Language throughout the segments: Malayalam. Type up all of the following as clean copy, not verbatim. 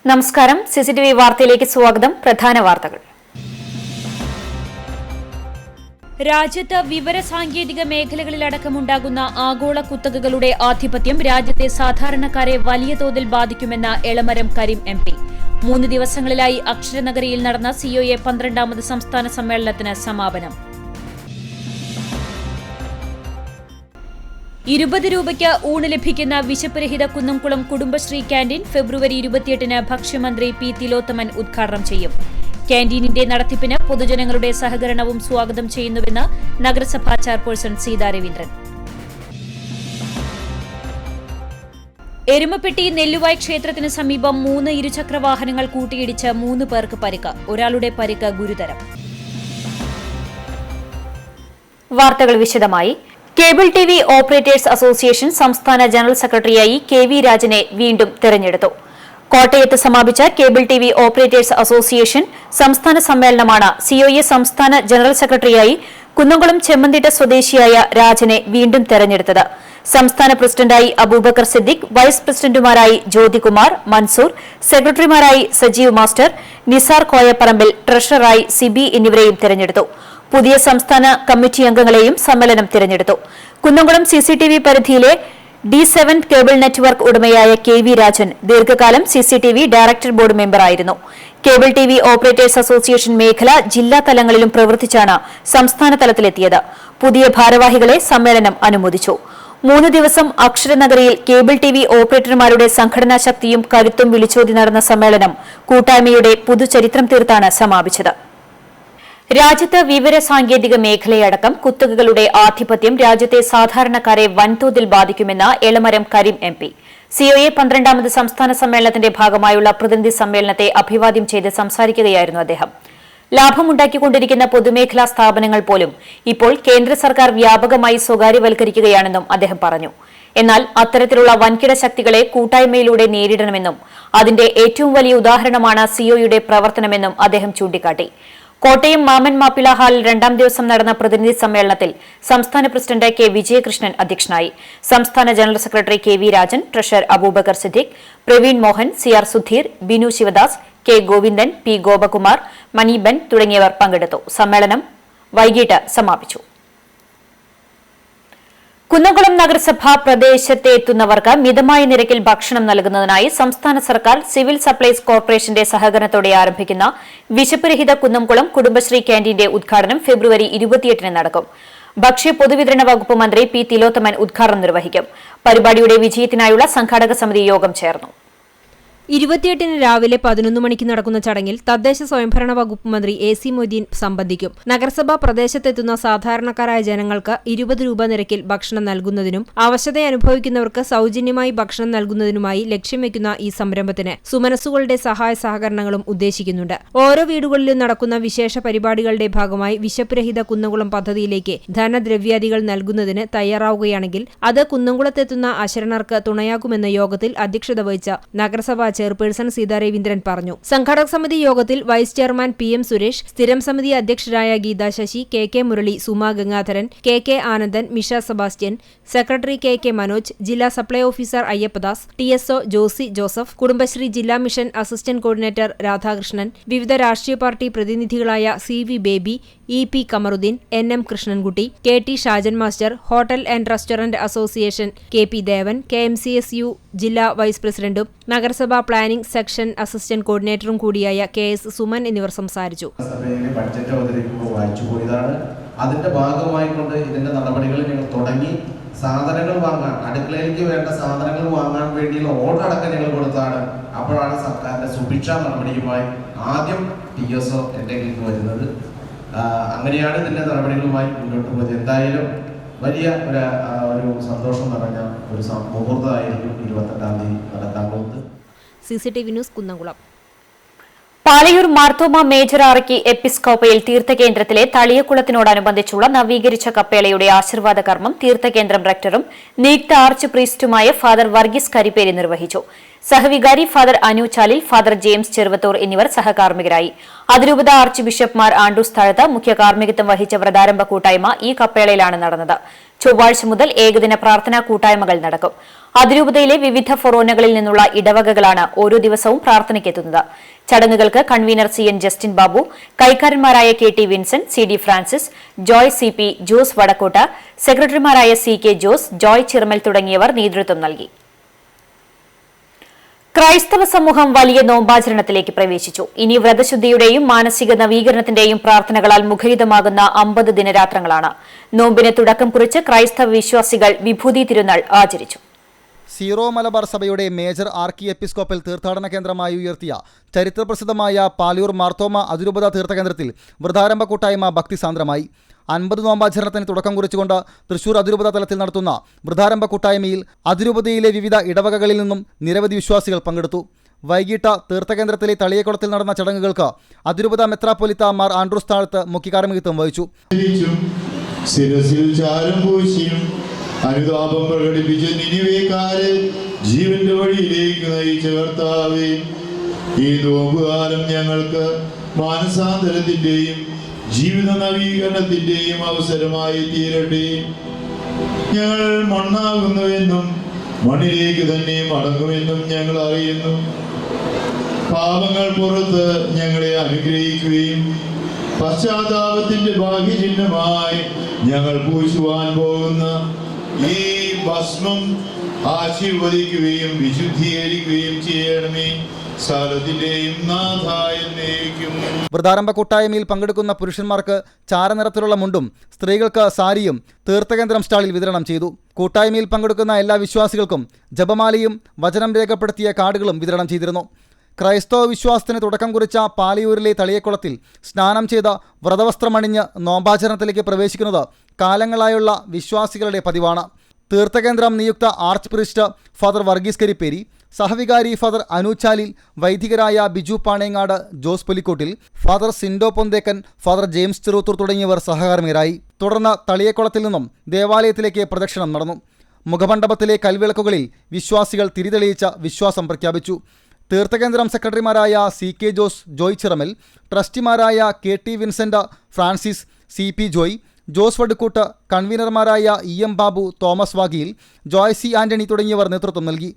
നമസ്കാരം. സിസിടിവി വാർത്തയിലേക്ക് സ്വാഗതം. പ്രധാന വാർത്തകൾ. രാജ്യത്ത് വിവരസാങ്കേതിക മേഖലകളിലടക്കമുണ്ടാകുന്ന ആഗോള കുത്തകകളുടെ ആധിപത്യം രാജ്യത്തെ സാധാരണക്കാരെ വലിയ തോതിൽ ബാധിക്കുമെന്ന് എളമരം കരീം MP. 3 ദിവസങ്ങളിലായി അക്ഷരനഗരിയിൽ നടന്ന COA 12ാമത് സംസ്ഥാന സമ്മേളനത്തിന് സമാപനം. 20 രൂപയ്ക്ക് ഊണ് ലഭിക്കുന്ന വിശപ്പുരഹിത കുന്നംകുളം കുടുംബശ്രീ ക്യാന്റീൻ ഫെബ്രുവരി 28-ന് ഭക്ഷ്യമന്ത്രി P. തിലോത്തമൻ ഉദ്ഘാടനം ചെയ്യും. ക്യാന്റീനിന്റെ നടത്തിപ്പിന് പൊതുജനങ്ങളുടെ സഹകരണവും സ്വാഗതം ചെയ്യുന്നുവെന്ന് നഗരസഭാ ചെയർപേഴ്സൺ സീതാ രവീന്ദ്രൻ. എരുമപ്പെട്ടി നെല്ലുവായ് ക്ഷേത്രത്തിന് സമീപം 3 ഇരുചക്രവാഹനങ്ങൾ കൂട്ടിയിടിച്ച് 3 പേർക്ക് പരിക്ക്. ഒരാളുടെ പരിക്ക് ഗുരുതരം. വാർത്തകൾ വിശദമായി. കേബിൾ TV ഓപ്പറേറ്റേഴ്സ് അസോസിയേഷൻ സംസ്ഥാന ജനറൽ സെക്രട്ടറിയായി KV രാജനെ വീണ്ടും തെരഞ്ഞെടുത്തു. കോട്ടയത്ത് സമാപിച്ച കേബിൾ TV ഓപ്പറേറ്റേഴ്സ് അസോസിയേഷൻ സംസ്ഥാന സമ്മേളനമാണ് COA സംസ്ഥാന ജനറൽ സെക്രട്ടറിയായി കുന്നംകുളം ചെമ്മന്തിട്ട സ്വദേശിയായ രാജനെ വീണ്ടും തെരഞ്ഞെടുത്തത്. സംസ്ഥാന പ്രസിഡന്റായി അബൂബക്കർ സിദ്ദിഖ്, വൈസ് പ്രസിഡന്റുമാരായി ജ്യോതികുമാർ, മൻസൂർ, സെക്രട്ടറിമാരായി സജീവ് മാസ്റ്റർ, നിസാർ കോയപ്പറമ്പിൽ, ട്രഷററായി സിബി എന്നിവരെയും തെരഞ്ഞെടുത്തു. പുതിയ സംസ്ഥാന കമ്മിറ്റി അംഗങ്ങളെയും സമ്മേളനം തിരഞ്ഞെടുത്തു. കുന്നംകുളം CCTV പരിധിയിലെ D7 കേബിൾ നെറ്റ്വർക്ക് ഉടമയായ KV രാജൻ ദീർഘകാലം CCTV ഡയറക്ടർ ബോർഡ് മെമ്പറായിരുന്നു. കേബിൾ TV ഓപ്പറേറ്റേഴ്സ് അസോസിയേഷൻ മേഖല ജില്ലാ തലങ്ങളിലും പ്രവർത്തിച്ചാണ് സംസ്ഥാന തലത്തിലെത്തിയത്. പുതിയ ഭാരവാഹികളെ സമ്മേളനം അനുമോദിച്ചു. 3 ദിവസം അക്ഷരനഗരിയിൽ കേബിൾ TV ഓപ്പറേറ്റർമാരുടെ സംഘടനാ ശക്തിയും കരുത്തും വിളിച്ചോതി നടന്ന സമ്മേളനം കൂട്ടായ്മയുടെ പുതുചരിത്രം തീർത്താണ് സമാപിച്ചത്. രാജ്യത്ത് വിവരസാങ്കേതിക മേഖലയടക്കം കുത്തകകളുടെ ആധിപത്യം രാജ്യത്തെ സാധാരണക്കാരെ വൻതോതിൽ ബാധിക്കുമെന്ന് എളമരം കരീം MP. COA 12ാമത് സംസ്ഥാന സമ്മേളനത്തിന്റെ ഭാഗമായുള്ള പ്രതിനിധി സമ്മേളനത്തെ അഭിവാദ്യം ചെയ്ത് സംസാരിക്കുകയായിരുന്നു അദ്ദേഹം. ലാഭമുണ്ടാക്കിക്കൊണ്ടിരിക്കുന്ന പൊതുമേഖലാ സ്ഥാപനങ്ങൾ പോലും ഇപ്പോൾ കേന്ദ്ര സർക്കാർ വ്യാപകമായി സ്വകാര്യവൽക്കരിക്കുകയാണെന്നും അദ്ദേഹം പറഞ്ഞു. എന്നാൽ അത്തരത്തിലുള്ള വൻകിട ശക്തികളെ കൂട്ടായ്മയിലൂടെ നേരിടണമെന്നും അതിന്റെ ഏറ്റവും വലിയ ഉദാഹരണമാണ് COയുടെ പ്രവർത്തനമെന്നും അദ്ദേഹം ചൂണ്ടിക്കാട്ടി. കോട്ടയം മാമൻ മാപ്പിള ഹാളിൽ 2ാം ദിവസം നടന്ന പ്രതിനിധി സമ്മേളനത്തിൽ സംസ്ഥാന പ്രസിഡന്റ് K. വിജയകൃഷ്ണൻ അധ്യക്ഷനായി. സംസ്ഥാന general secretary KV Rajan, treasurer Abubakar Siddique, Praveen Mohan, CR Sudheer, Binu Shivadas, K. Govindan, P. Gopakumar, Maniban തുടങ്ങിയവർ പങ്കെടുത്തു. സമ്മേളനം വൈകിട്ട് സമാപിച്ചു. കുന്നംകുളം നഗരസഭാ പ്രദേശത്തെ എത്തുന്നവർക്ക് മിതമായ നിരക്കിൽ ഭക്ഷണം നൽകുന്നതിനായി സംസ്ഥാന സർക്കാർ സിവിൽ സപ്ലൈസ് കോർപ്പറേഷന്റെ സഹകരണത്തോടെ ആരംഭിക്കുന്ന വിശപ്പുരഹിത കുന്നംകുളം കുടുംബശ്രീ ക്യാന്റീന്റെ ഉദ്ഘാടനം ഫെബ്രുവരി 28-ന് നടക്കും. ഭക്ഷ്യ പൊതുവിതരണ വകുപ്പ് മന്ത്രി P. തിലോത്തമൻ ഉദ്ഘാടനം നിർവഹിക്കും. പരിപാടിയുടെ വിജയത്തിനായുള്ള സംഘാടക സമിതി യോഗം ചേർന്നു. 28-ന് രാവിലെ 11 മണിക്ക് നടക്കുന്ന ചടങ്ങിൽ തദ്ദേശ സ്വയംഭരണ വകുപ്പ് മന്ത്രി AC മൊയ്തീൻ സംബന്ധിക്കും. നഗരസഭാ പ്രദേശത്തെത്തുന്ന സാധാരണക്കാരായ ജനങ്ങൾക്ക് 20 രൂപ നിരക്കിൽ ഭക്ഷണം നൽകുന്നതിനും അവശത അനുഭവിക്കുന്നവർക്ക് സൌജന്യമായി ഭക്ഷണം നൽകുന്നതിനുമായി ലക്ഷ്യം വെക്കുന്ന ഈ സംരംഭത്തിന് സുമനസ്സുകളുടെ സഹായ സഹകരണങ്ങളും ഉദ്ദേശിക്കുന്നുണ്ട്. ഓരോ വീടുകളിലും നടക്കുന്ന വിശേഷ പരിപാടികളുടെ ഭാഗമായി വിശപ്പുരഹിത കുന്നംകുളം പദ്ധതിയിലേക്ക് ധനദ്രവ്യാദികൾ നൽകുന്നതിന് തയ്യാറാവുകയാണെങ്കിൽ അത് കുന്നംകുളത്തെത്തുന്ന അശരണർക്ക് തുണയാകുമെന്ന് യോഗത്തിൽ അധ്യക്ഷത വഹിച്ച നഗരസഭാ ചെയർപേഴ്സൺ സീതാ രവീന്ദ്രൻ പറഞ്ഞു. സംഘാടക സമിതി യോഗത്തിൽ വൈസ് ചെയർമാൻ PM സുരേഷ്, സ്ഥിരം സമിതി അധ്യക്ഷരായ Geetha Sasi, KK Murali, Suma Gangadharan, KK Anandan, Misha Sebastian, secretary KK Manoj, ജില്ലാ supply officer Ayyappadas, TSO Josy Joseph, Kudumbashree ജില്ലാ മിഷൻ അസിസ്റ്റന്റ് കോർഡിനേറ്റർ രാധാകൃഷ്ണൻ, വിവിധ രാഷ്ട്രീയ പാർട്ടി പ്രതിനിധികളായ CV Baby, EP Kamaruddin, NM Krishnankutty, KT Shajan master, hotel and restaurant association KP Devan, KMCSU ജില്ലാ വൈസ് പ്രസിഡന്റും നഗരസഭാ പ്ലാനിംഗ് സെക്ഷൻ അസിസ്റ്റന്റ് കോർഡിനേറ്ററും കൂടിയായ KS സുമൻ എന്നിവർ സംസാരിച്ചു. അതിന്റെ ഭാഗമായിക്കൊണ്ട് ഇതിന്റെ നടപടികൾ ഞങ്ങൾ തുടങ്ങി. സാധനങ്ങൾ വാങ്ങാൻ, അടുക്കളയിലേക്ക് വേണ്ട സാധനങ്ങൾ വാങ്ങാൻ വേണ്ടിയുള്ള ഓർഡർ അടക്കം ഞങ്ങൾ കൊടുത്താണ്. അപ്പോഴാണ് സർക്കാരിന്റെ സുഭിക്ഷ നടപടിയുമായി ആദ്യം TSO എൻ്റെ കീഴിൽ വരുന്നത്. അങ്ങനെയാണ് ഇതിന്റെ നടപടികളുമായി മുന്നോട്ട് പോയത്. എന്തായാലും വലിയ ഒരു സന്തോഷം നിറഞ്ഞ ഒരു മുഹൂർത്തമായിരിക്കും 28-ാം തീയതി നടക്കാൻ പോകുന്നത്. CCTV news Kunnamkulam. Palayur Marthoma major ആർക്കി എപ്പിസ്കോപ്പയിൽ തീർത്ഥകേന്ദ്രത്തിലെ തളിയക്കുളത്തിനോടനുബന്ധിച്ചുള്ള നവീകരിച്ച കപ്പേളയുടെ ആശീർവാദ കർമ്മം തീർത്ഥകേന്ദ്രം റക്ടറും നിയുക്ത ആർച്ച് പ്രീസ്റ്റുമായ ഫാദർ വർഗീസ് കരിപ്പേരി നിർവഹിച്ചു. സഹവികാരി father Anu Chalil, father James Cheruvathur എന്നിവർ സഹകാർമ്മികരായി. അതിരൂപത ആർച്ച് ബിഷപ്പ് മാർ ആൻഡ്രൂസ് താഴത്ത് മുഖ്യ കാർമ്മികത്വം വഹിച്ച വ്രതാരംഭ കൂട്ടായ്മ ഈ കപ്പേളയിലാണ് നടന്നത്. ചൊവ്വാഴ്ച മുതൽ ഏകദിന പ്രാർത്ഥനാ കൂട്ടായ്മകൾ നടക്കും. അതിരൂപതയിലെ വിവിധ ഫൊറോനകളിൽ നിന്നുള്ള ഇടവകകളാണ് ഓരോ ദിവസവും പ്രാർത്ഥനയ്ക്കെത്തുന്നത്. ചടങ്ങുകൾക്ക് കൺവീനർ CN ജസ്റ്റിൻ ബാബു, കൈക്കാരന്മാരായ KT Vincent, CD Francis, Joy CP Jose Vadakkotta, സെക്രട്ടറിമാരായ CK ജോസ്, ജോയ് ചിറമൽ തുടങ്ങിയവർ നേതൃത്വം നൽകി. ക്രൈസ്തവ സമൂഹം വലിയ നോമ്പാചരണത്തിലേക്ക് പ്രവേശിച്ചു. ഇനി വ്രതശുദ്ധിയുടെയും മാനസിക നവീകരണത്തിന്റെയും പ്രാർത്ഥനകളാൽ മുഖരിതമാകുന്ന 50 ദിനരാത്രങ്ങളാണ്. നോമ്പിന് തുടക്കം കുറിച്ച് ക്രൈസ്തവ വിശ്വാസികൾ വിഭൂതി തിരുനാൾ ആചരിച്ചു. സീറോ മലബാർ സഭയുടെ മേജർ ആർക്കി എപ്പിസ്കോപ്പൽ തീർത്ഥാടന കേന്ദ്രമായി ഉയർത്തിയ ചരിത്രപ്രസിദ്ധമായ പാലൂർ മാർത്തോമ അതിരൂപത തീർത്ഥകേന്ദ്രത്തിൽ വ്രതാരംഭ കൂട്ടായ്മ ഭക്തിസാന്ദ്രമായി. 50 നോമ്പാചരണത്തിന് തുടക്കം കുറിച്ചുകൊണ്ട് തൃശൂർ അതിരൂപത തലത്തിൽ നടത്തുന്ന വ്രതാരംഭ കൂട്ടായ്മയിൽ അതിരൂപതയിലെ വിവിധ ഇടവകകളിൽ നിന്നും നിരവധി വിശ്വാസികൾ പങ്കെടുത്തു. വൈകിട്ട് തീർത്ഥകേന്ദ്രത്തിലെ തളിയക്കുളത്തിൽ നടന്ന ചടങ്ങുകൾക്ക് അതിരൂപത മെത്രാപ്പൊലിത്ത മാർ ആൻഡ്രൂസ് താഴത്ത് മുഖ്യകാർമ്മികത്വം വഹിച്ചു. അനുതാപം പ്രകടിപ്പിച്ച് നിനിവേക്കാരെ ജീവന്റെ വഴിയിലേക്ക് നയിച്ച കർത്താവേ, ഈ നോമ്പുകാലം ഞങ്ങൾക്ക് മാനസാന്തരത്തിന്റെയും ജീവിത നവീകരണത്തിന്റെയും അവസരമായി തീരട്ടെ. ഞങ്ങൾ മണ്ണാകുന്നുവെന്നും മണ്ണിലേക്ക് തന്നെ മടങ്ങുമെന്നും ഞങ്ങൾ അറിയുന്നു. പാപങ്ങൾ പുറത്ത് ഞങ്ങളെ അനുഗ്രഹിക്കുകയും പശ്ചാത്താപത്തിന്റെ ഭാഗ്യചിഹ്നമായി ഞങ്ങൾ പൂശുവാൻ പോകുന്ന ഈ ഭസ്മം ആശീർവദിക്കുകയും വിശുദ്ധീകരിക്കുകയും ചെയ്യണമേ. വ്രതാരംഭ കൂട്ടായ്മയിൽ പങ്കെടുക്കുന്ന പുരുഷന്മാർക്ക് ചാരനിറത്തിലുള്ള മുണ്ടും സ്ത്രീകൾക്ക് സാരിയും തീർത്ഥകേന്ദ്രം സ്റ്റാളിൽ വിതരണം ചെയ്തു. കൂട്ടായ്മയിൽ പങ്കെടുക്കുന്ന എല്ലാ വിശ്വാസികൾക്കും ജപമാലയും വചനം രേഖപ്പെടുത്തിയ കാർഡുകളും വിതരണം ചെയ്തിരുന്നു. ക്രൈസ്തവ വിശ്വാസത്തിന് തുടക്കം കുറിച്ച പാലയൂരിലെ തളിയക്കുളത്തിൽ സ്നാനം ചെയ്ത വ്രതവസ്ത്രമണിഞ്ഞ് നോമ്പാചരണത്തിലേക്ക് പ്രവേശിക്കുന്നത് കാലങ്ങളായുള്ള വിശ്വാസികളുടെ പതിവാണ്. തീർത്ഥകേന്ദ്രം നിയുക്ത arch priest father Varghese Karipperi, സഹവികാരി ഫാദർ അനൂച്ചാലിൽ, വൈദികരായ Biju Panengad, Jose Pulikkottil, father Sindo Ponthekkan, father James Cheruthur തുടങ്ങിയവർ സഹകാർമ്മികരായി. തുടർന്ന് തളിയക്കുളത്തിൽ നിന്നും ദേവാലയത്തിലേക്ക് പ്രദക്ഷിണം നടന്നു. മുഖമണ്ഡപത്തിലെ കൽവിളക്കുകളിൽ വിശ്വാസികൾ തിരിതെളിയിച്ച വിശ്വാസം പ്രഖ്യാപിച്ചു. തീർത്ഥകേന്ദ്രം സെക്രട്ടറിമാരായ CK ജോസ്, ജോയ് ചിറമൽ, ട്രസ്റ്റിമാരായ KT Vincent, Francis, CP Joy, Jose Vadukkoot, കൺവീനർമാരായ EM Babu, Thomas Vagiyil, Joy C Antony തുടങ്ങിയവർ നേതൃത്വം നൽകി.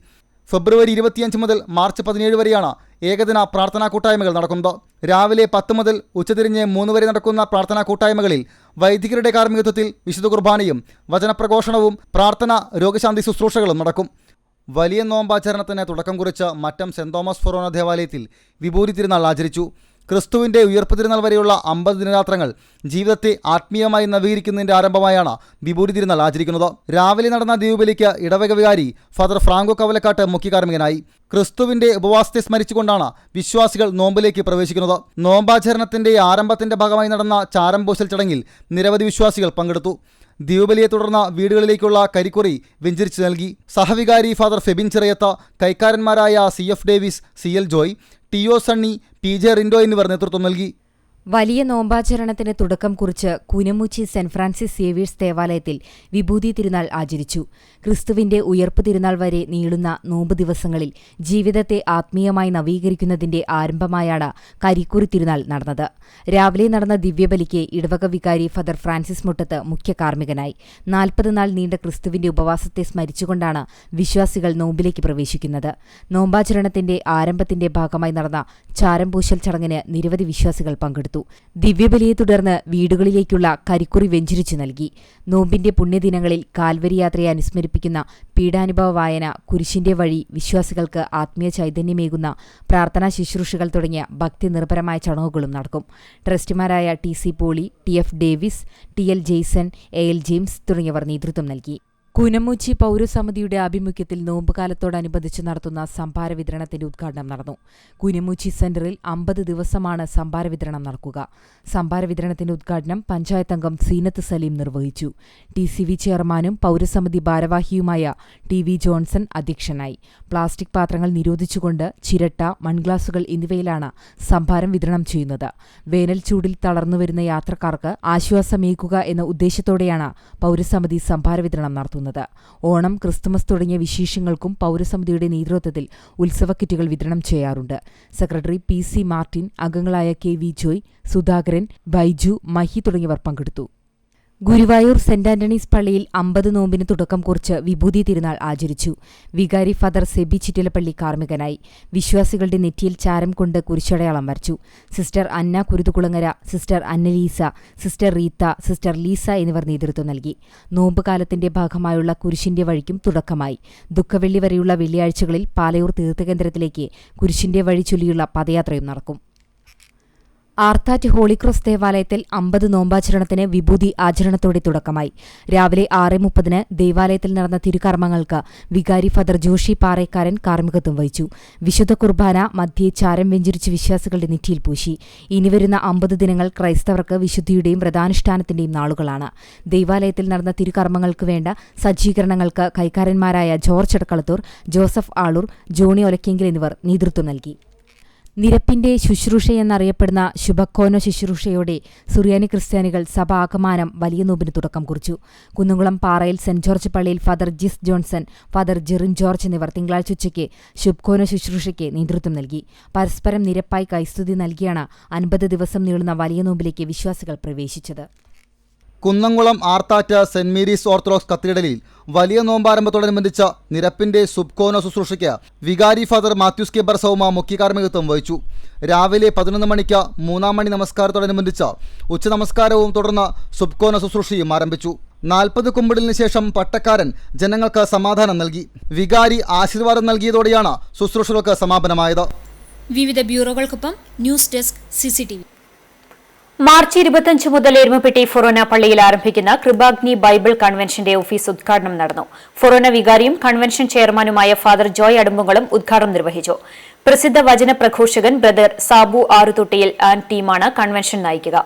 ഫെബ്രുവരി 25 മുതൽ മാർച്ച് 17 വരെയാണ് ഏകദിന പ്രാർത്ഥനാ കൂട്ടായ്മകൾ നടക്കുന്നത്. രാവിലെ 10 മുതൽ ഉച്ചതിരിഞ്ഞ് 3 വരെ നടക്കുന്ന പ്രാർത്ഥനാ കൂട്ടായ്മകളിൽ വൈദികരുടെ കാർമ്മികത്വത്തിൽ വിശുദ്ധ കുർബാനയും വചനപ്രഘോഷണവും പ്രാർത്ഥന, രോഗശാന്തി ശുശ്രൂഷകളും നടക്കും. വലിയ നോമ്പാചരണത്തിന് തുടക്കം കുറിച്ച് മറ്റം സെന്റ് തോമസ് ഫൊറോന ദേവാലയത്തിൽ വിഭൂതി തിരുനാൾ ആചരിച്ചു. ക്രിസ്തുവിൻ്റെ ഉയർപ്പ് തിരുനാൾ വരെയുള്ള 50 ദിനരാത്രങ്ങൾ ജീവിതത്തെ ആത്മീയമായി നവീകരിക്കുന്നതിൻ്റെ ആരംഭമായാണ് വിഭൂതി തിരുനാൾ ആചരിക്കുന്നത്. രാവിലെ നടന്ന ദീപബലിക്ക് ഇടവക വികാരി ഫാദർ ഫ്രാങ്കോ കവലക്കാട്ട് മുഖ്യകാർമ്മികനായി. ക്രിസ്തുവിൻ്റെ ഉപവാസത്തെ സ്മരിച്ചുകൊണ്ടാണ് വിശ്വാസികൾ നോമ്പിലേക്ക് പ്രവേശിക്കുന്നത്. നോമ്പാചരണത്തിൻ്റെ ആരംഭത്തിൻ്റെ ഭാഗമായി നടന്ന ചാരംപൂശൽ ചടങ്ങിൽ നിരവധി വിശ്വാസികൾ പങ്കെടുത്തു. ദീപബലിയെ തുടർന്ന് വീടുകളിലേക്കുള്ള കരിക്കുറി വെഞ്ചരിച്ചു നൽകി. സഹവികാരി ഫാദർ ഫെബിൻ ചിറയത്ത, കൈക്കാരന്മാരായ CF Davis, CL Joy, TO Sunny, PJ Rindo എന്നിവർ നേതൃത്വം നൽകി. വലിയ നോമ്പാചരണത്തിന് തുടക്കം കുറിച്ച് കുനമുച്ചി സെന്റ് ഫ്രാൻസിസ് സേവ്യേഴ്സ് ദേവാലയത്തിൽ വിഭൂതി തിരുനാൾ ആചരിച്ചു. ക്രിസ്തുവിന്റെ ഉയർപ്പ് തിരുനാൾ വരെ നീളുന്ന നോമ്പ് ദിവസങ്ങളിൽ ജീവിതത്തെ ആത്മീയമായി നവീകരിക്കുന്നതിന്റെ ആരംഭമായാണ് കരിക്കുറി തിരുനാൾ നടന്നത്. രാവിലെ നടന്ന ദിവ്യബലിക്ക് ഇടവക വികാരി ഫാദർ ഫ്രാൻസിസ് മുട്ടത്ത് മുഖ്യ കാർമ്മികനായി. 40 നാൾ നീണ്ട ക്രിസ്തുവിന്റെ ഉപവാസത്തെ സ്മരിച്ചുകൊണ്ടാണ് വിശ്വാസികൾ നോമ്പിലേക്ക് പ്രവേശിക്കുന്നത്. നോമ്പാചരണത്തിന്റെ ആരംഭത്തിന്റെ ഭാഗമായി നടന്ന ചാരംപൂശൽ ചടങ്ങിന് നിരവധി വിശ്വാസികൾ പങ്കെടുത്തു. ദിവ്യബലിയെ തുടർന്ന് വീടുകളിലേക്കുള്ള കരിക്കുറി വെഞ്ചരിച്ചു നൽകി. നോമ്പിന്റെ പുണ്യദിനങ്ങളിൽ കാൽവരി യാത്രയെ അനുസ്മരിപ്പിക്കുന്ന പീഡാനുഭവ വായന, കുരിശിന്റെ വഴി, വിശ്വാസികൾക്ക് ആത്മീയ ചൈതന്യമേകുന്ന പ്രാർത്ഥനാ ശുശ്രൂഷകൾ തുടങ്ങിയ ഭക്തി നിർഭരമായ ചടങ്ങുകളും നടക്കും. ട്രസ്റ്റിമാരായ TC Poly, TF Davis, TL Jaison, AL James തുടങ്ങിയവർ നേതൃത്വം നൽകി. കുനമുച്ചി പൗരസമിതിയുടെ ആഭിമുഖ്യത്തിൽ നോമ്പുകാലത്തോടനുബന്ധിച്ച് നടത്തുന്ന സംഭാര വിതരണത്തിന്റെ ഉദ്ഘാടനം നടന്നു. കുനമുച്ചി സെന്ററിൽ 50 ദിവസമാണ് സംഭാര വിതരണം നടക്കുക. സംഭാര വിതരണത്തിന്റെ ഉദ്ഘാടനം പഞ്ചായത്ത് അംഗം സീനത്ത് സലീം നിർവഹിച്ചു. TCV ചെയർമാനും പൗരസമിതി ഭാരവാഹിയുമായ TV ജോൺസൺ അധ്യക്ഷനായി. പ്ലാസ്റ്റിക് പാത്രങ്ങൾ നിരോധിച്ചുകൊണ്ട് ചിരട്ട, മൺഗ്ലാസുകൾ എന്നിവയിലാണ് സംഭാരം വിതരണം ചെയ്യുന്നത്. വേനൽ ചൂടിൽ തളർന്നുവരുന്ന യാത്രക്കാർക്ക് ആശ്വാസമേകുക എന്ന ഉദ്ദേശത്തോടെയാണ് പൗരസമിതി സംഭാര വിതരണം നടത്തുന്നത്. ഓണം, ക്രിസ്തുമസ് തുടങ്ങിയ വിശേഷങ്ങൾക്കും പൗരസമിതിയുടെ നേതൃത്വത്തിൽ ഉത്സവ കിറ്റുകൾ വിതരണം ചെയ്യാറുണ്ട്. സെക്രട്ടറി PC മാർട്ടിൻ, അംഗങ്ങളായ KV ജോയ്, സുധാകരൻ, ബൈജു, മഹി തുടങ്ങിയവർ പങ്കെടുത്തു. ഗുരുവായൂർ സെന്റ് ആന്റണീസ് പള്ളിയിൽ 50 നോമ്പിന് തുടക്കം കുറിച്ച് വിഭൂതി തിരുനാൾ ആചരിച്ചു. വികാരി ഫാദർ സെബി ചിറ്റിലപ്പള്ളി കാർമ്മികനായി. വിശ്വാസികളുടെ നെറ്റിയിൽ ചാരം കൊണ്ട് കുരിശടയാളം വരച്ചു. Sister Anna Kuruthukulangara, sister Annaleesa, sister Rita, sister Leesa എന്നിവർ നേതൃത്വം നൽകി. നോമ്പ് കാലത്തിന്റെ ഭാഗമായുള്ള കുരിശിന്റെ വഴിക്കും തുടക്കമായി. ദുഃഖവെള്ളി വരെയുള്ള വെള്ളിയാഴ്ചകളിൽ പാലയൂർ തീർത്ഥകേന്ദ്രത്തിലേക്ക് കുരിശിന്റെ വഴി ചൊല്ലിയുള്ള പദയാത്രയും നടക്കും. ആർത്താറ്റ് ഹോളിക്രോസ് ദേവാലയത്തിൽ 50 നോമ്പാചരണത്തിന് വിഭൂതി ആചരണത്തോടെ തുടക്കമായി. രാവിലെ 6:30 ദേവാലയത്തിൽ നടന്ന തിരുകർമ്മങ്ങൾക്ക് വികാരി ഫാദർ ജോഷി പാറേക്കാരൻ കാർമ്മികത്വം വഹിച്ചു. വിശുദ്ധ കുർബാന മധ്യേ ചാരം വെഞ്ചരിച്ച് വിശ്വാസികളുടെ നെറ്റിയിൽ പൂശി. ഇനിവരുന്ന 50 ദിനങ്ങൾ ക്രൈസ്തവർക്ക് വിശുദ്ധിയുടെയും വ്രതാനുഷ്ഠാനത്തിന്റെയും നാളുകളാണ്. ദേവാലയത്തിൽ നടന്ന തിരുകർമ്മങ്ങൾക്ക് വേണ്ട സജ്ജീകരണങ്ങൾക്ക് കൈക്കാരന്മാരായ George Edakkalathur, Joseph Aloor, Johnny Olakkengil എന്നിവർ നേതൃത്വം നൽകി. നിരപ്പിന്റെ ശുശ്രൂഷയെന്നറിയപ്പെടുന്ന ശുഭക്കോനോ ശുശ്രൂഷയോടെ സുറിയാനി ക്രിസ്ത്യാനികൾ സഭ ആകമാനം വലിയ നോമ്പിന് തുടക്കം കുറിച്ചു. കുന്നംകുളം പാറയിൽ സെന്റ് ജോർജ് പള്ളിയിൽ father Jis Johnson, father Jerin George എന്നിവർ തിങ്കളാഴ്ച ഉച്ചയ്ക്ക് ശുഭക്കോനോ ശുശ്രൂഷയ്ക്ക് നേതൃത്വം നൽകി. പരസ്പരം നിരപ്പായി കൈസ്തുതി നൽകിയാണ് 50 ദിവസം നീളുന്ന വലിയ നോമ്പിലേക്ക് വിശ്വാസികൾ പ്രവേശിച്ചത്. Kunnamkulam Arthat saint Mary's orthodox കത്തീഡ്രലിൽ വലിയ നോമ്പാരംഭത്തോടനുബന്ധിച്ച നിരപ്പിന്റെ സുബ്കോനോ ശുശ്രൂഷയ്ക്ക് വികാരി ഫാദർ മാത്യൂസ് കെ ബർസൗമ മുഖ്യ കാർമ്മികത്വം വഹിച്ചു. രാവിലെ 11 മണിക്ക് 3-ാം മണി നമസ്കാരത്തോടനുബന്ധിച്ച് ഉച്ചനമസ്കാരവും തുടർന്ന് സുബ്കോനോ ശുശ്രൂഷയും ആരംഭിച്ചു. 40 കുമ്പിടിന് ശേഷം പട്ടക്കാരൻ ജനങ്ങൾക്ക് സമാധാനം നൽകി. വികാരി ആശീർവാദം നൽകിയതോടെയാണ് ശുശ്രൂഷകൾക്ക് സമാപനമായത്. വിവിധ ബ്യൂറോകൾക്കൊപ്പം ന്യൂസ് ഡെസ്ക് CCTV. മാർച്ച് 25 മുതൽ എരുമപ്പെട്ടി ഫൊറോന പള്ളിയിൽ ആരംഭിക്കുന്ന കൃപാഗ്നി ബൈബിൾ കൺവെൻഷന്റെ ഓഫീസ് ഉദ്ഘാടനം നടന്നു. ഫൊറോന വികാരിയും കൺവെൻഷൻ ചെയർമാനുമായ ഫാദർ ജോയ് അടുമ്പുകളും ഉദ്ഘാടനം നിർവഹിച്ചു. പ്രസിദ്ധ വചന പ്രഘോഷകൻ ബ്രദർ സാബു ആറുതൊട്ടിയിൽ ആൻഡ് ടീമാണ് കൺവെൻഷൻ നയിക്കുക.